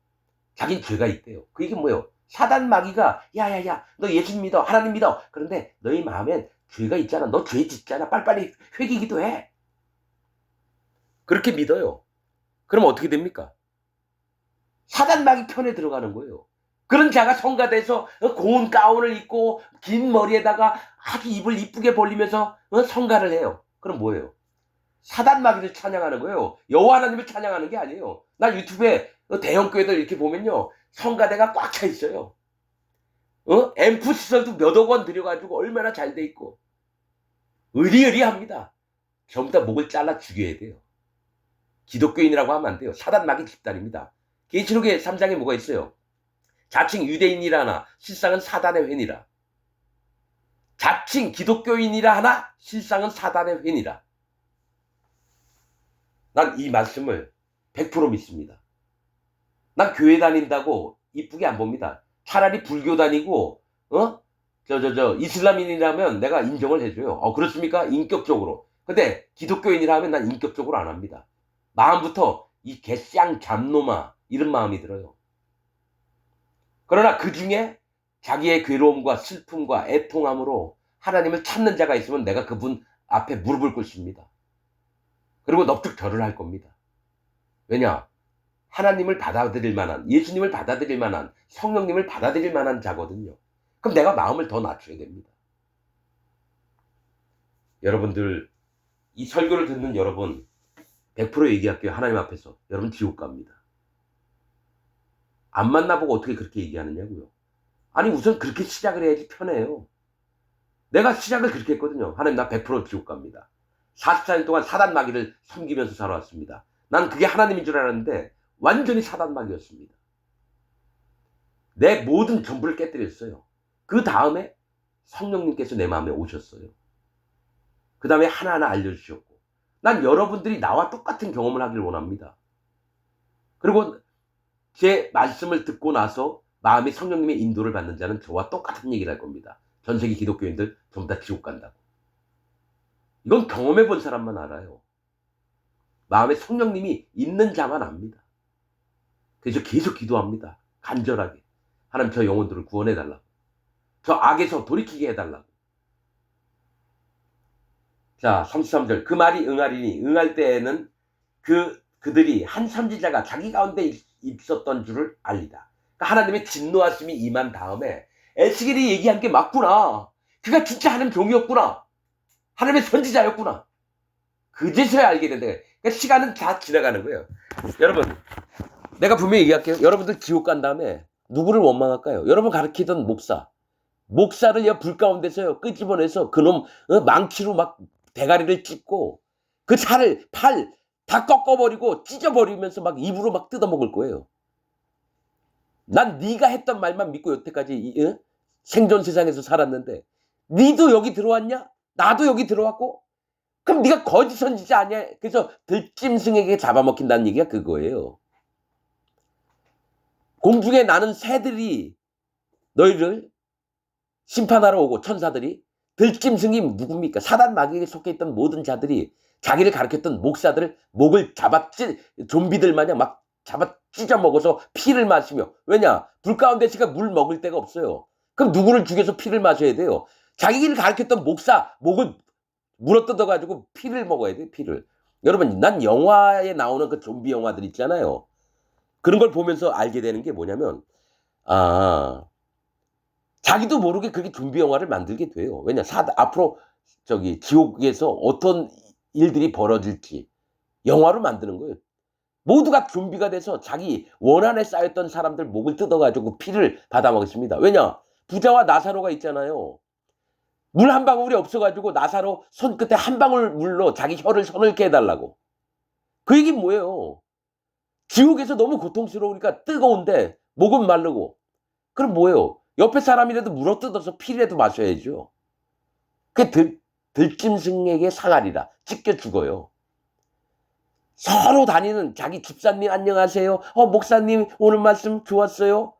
자긴 죄가 있대요. 그 얘기는 뭐예요? 사단 마귀가 야야야 너 예수 믿어 하나님 믿어. 그런데 너희 마음엔 죄가 있잖아. 너 죄 짓잖아. 빨리빨리 회개기도 해. 그렇게 믿어요. 그럼 어떻게 됩니까? 사단 마귀 편에 들어가는 거예요. 그런 자가 성가대에서 고운 가운을 입고 긴 머리에다가 아주 입을 이쁘게 벌리면서 성가를 해요. 그럼 뭐예요? 사단 마귀를 찬양하는 거예요. 여호와 하나님을 찬양하는 게 아니에요. 나 유튜브에 대형 교회들 이렇게 보면요. 성가대가 꽉 차 있어요. 앰프 시설도 몇억 원 들여가지고 얼마나 잘 돼 있고 의리의리합니다. 전부 다 목을 잘라 죽여야 돼요. 기독교인이라고 하면 안 돼요. 사단 마귀 집단입니다. 계시록의 3장에 뭐가 있어요? 자칭 유대인이라 하나 실상은 사단의 회니라. 자칭 기독교인이라 하나 실상은 사단의 회니라. 난 이 말씀을 100% 믿습니다. 난 교회 다닌다고 이쁘게 안 봅니다. 차라리 불교 다니고 이슬람인이라면 내가 인정을 해줘요. 그렇습니까? 인격적으로. 근데 기독교인이라 하면 난 인격적으로 안 합니다. 마음부터 이 개쌍 잡놈아 이런 마음이 들어요. 그러나 그 중에 자기의 괴로움과 슬픔과 애통함으로 하나님을 찾는 자가 있으면 내가 그분 앞에 무릎을 꿇습니다. 그리고 넙죽 절을 할 겁니다. 왜냐? 하나님을 받아들일 만한, 예수님을 받아들일 만한, 성령님을 받아들일 만한 자거든요. 그럼 내가 마음을 더 낮춰야 됩니다. 여러분들, 이 설교를 듣는 여러분 100% 얘기할게요. 하나님 앞에서. 여러분 지옥 갑니다. 안 만나보고 어떻게 그렇게 얘기하느냐고요. 아니 우선 그렇게 시작을 해야지 편해요. 내가 시작을 그렇게 했거든요. 하나님 나 100% 지옥 갑니다. 44년 동안 사단 마귀를 섬기면서 살아왔습니다. 난 그게 하나님인 줄 알았는데 완전히 사단 마귀였습니다. 내 모든 전부를 깨뜨렸어요. 그 다음에 성령님께서 내 마음에 오셨어요. 그 다음에 하나하나 알려주셨고 난 여러분들이 나와 똑같은 경험을 하길 원합니다. 그리고 제 말씀을 듣고 나서 마음에 성령님의 인도를 받는 자는 저와 똑같은 얘기를 할 겁니다. 전 세계 기독교인들 전부 다 지옥 간다고. 이건 경험해 본 사람만 알아요. 마음에 성령님이 있는 자만 압니다. 그래서 계속 기도합니다. 간절하게. 하나님 저 영혼들을 구원해 달라고. 저 악에서 돌이키게 해달라고. 자 33절 그 말이 응하리니 응할 때에는 그들이 한 선지자가 자기 가운데 있었던 줄을 알리다. 그러니까 하나님의 진노하심이 임한 다음에 에스겔이 얘기한 게 맞구나. 그가 진짜 하나님 종이었구나. 하나님의 선지자였구나. 그제서야 알게 된다. 그러니까 시간은 다 지나가는 거예요. 여러분 내가 분명히 얘기할게요. 여러분들 지옥 간 다음에 누구를 원망할까요? 여러분 가르치던 목사를 불 가운데서요 끄집어내서 그놈 망치로 막 대가리를 찢고 그 팔 다 꺾어버리고 찢어버리면서 막 입으로 막 뜯어먹을 거예요. 난 네가 했던 말만 믿고 여태까지 생존 세상에서 살았는데 니도 여기 들어왔냐? 나도 여기 들어왔고 그럼 네가 거짓 선지자 아니야? 그래서 들짐승에게 잡아먹힌다는 얘기가 그거예요. 공중에 나는 새들이 너희를 심판하러 오고 천사들이 들짐승이 누굽니까? 사단 마귀에게 속해 있던 모든 자들이 자기를 가르쳤던 목사들을 목을 좀비들 마냥 막 잡아 찢어 먹어서 피를 마시며 왜냐? 불 가운데 씨가 물 먹을 데가 없어요. 그럼 누구를 죽여서 피를 마셔야 돼요? 자기를 가르쳤던 목사 목을 물어뜯어 가지고 피를 먹어야 돼요. 피를. 여러분 난 영화에 나오는 그 좀비 영화들 있잖아요. 그런 걸 보면서 알게 되는 게 뭐냐면 자기도 모르게 그렇게 좀비 영화를 만들게 돼요. 왜냐? 앞으로 지옥에서 어떤 일들이 벌어질지 영화로 만드는 거예요. 모두가 좀비가 돼서 자기 원한에 쌓였던 사람들 목을 뜯어가지고 피를 받아먹습니다. 왜냐? 부자와 나사로가 있잖아요. 물 한 방울이 없어가지고 나사로 손끝에 한 방울 물로 자기 혀를 서늘게 해달라고. 그 얘기는 뭐예요? 지옥에서 너무 고통스러우니까 뜨거운데 목은 마르고 그럼 뭐예요? 옆에 사람이라도 물어뜯어서 피라도 마셔야죠. 그게 들짐승에게 상하리라. 찢겨 죽어요. 서로 다니는 자기 집사님 안녕하세요. 목사님 오늘 말씀 좋았어요.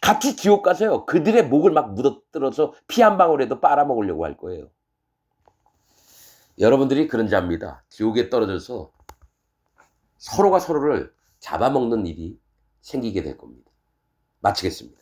같이 지옥 가서요. 그들의 목을 막 물어뜯어서 피 한 방울이라도 빨아먹으려고 할 거예요. 여러분들이 그런 자입니다. 지옥에 떨어져서 서로가 서로를 잡아먹는 일이 생기게 될 겁니다. 마치겠습니다.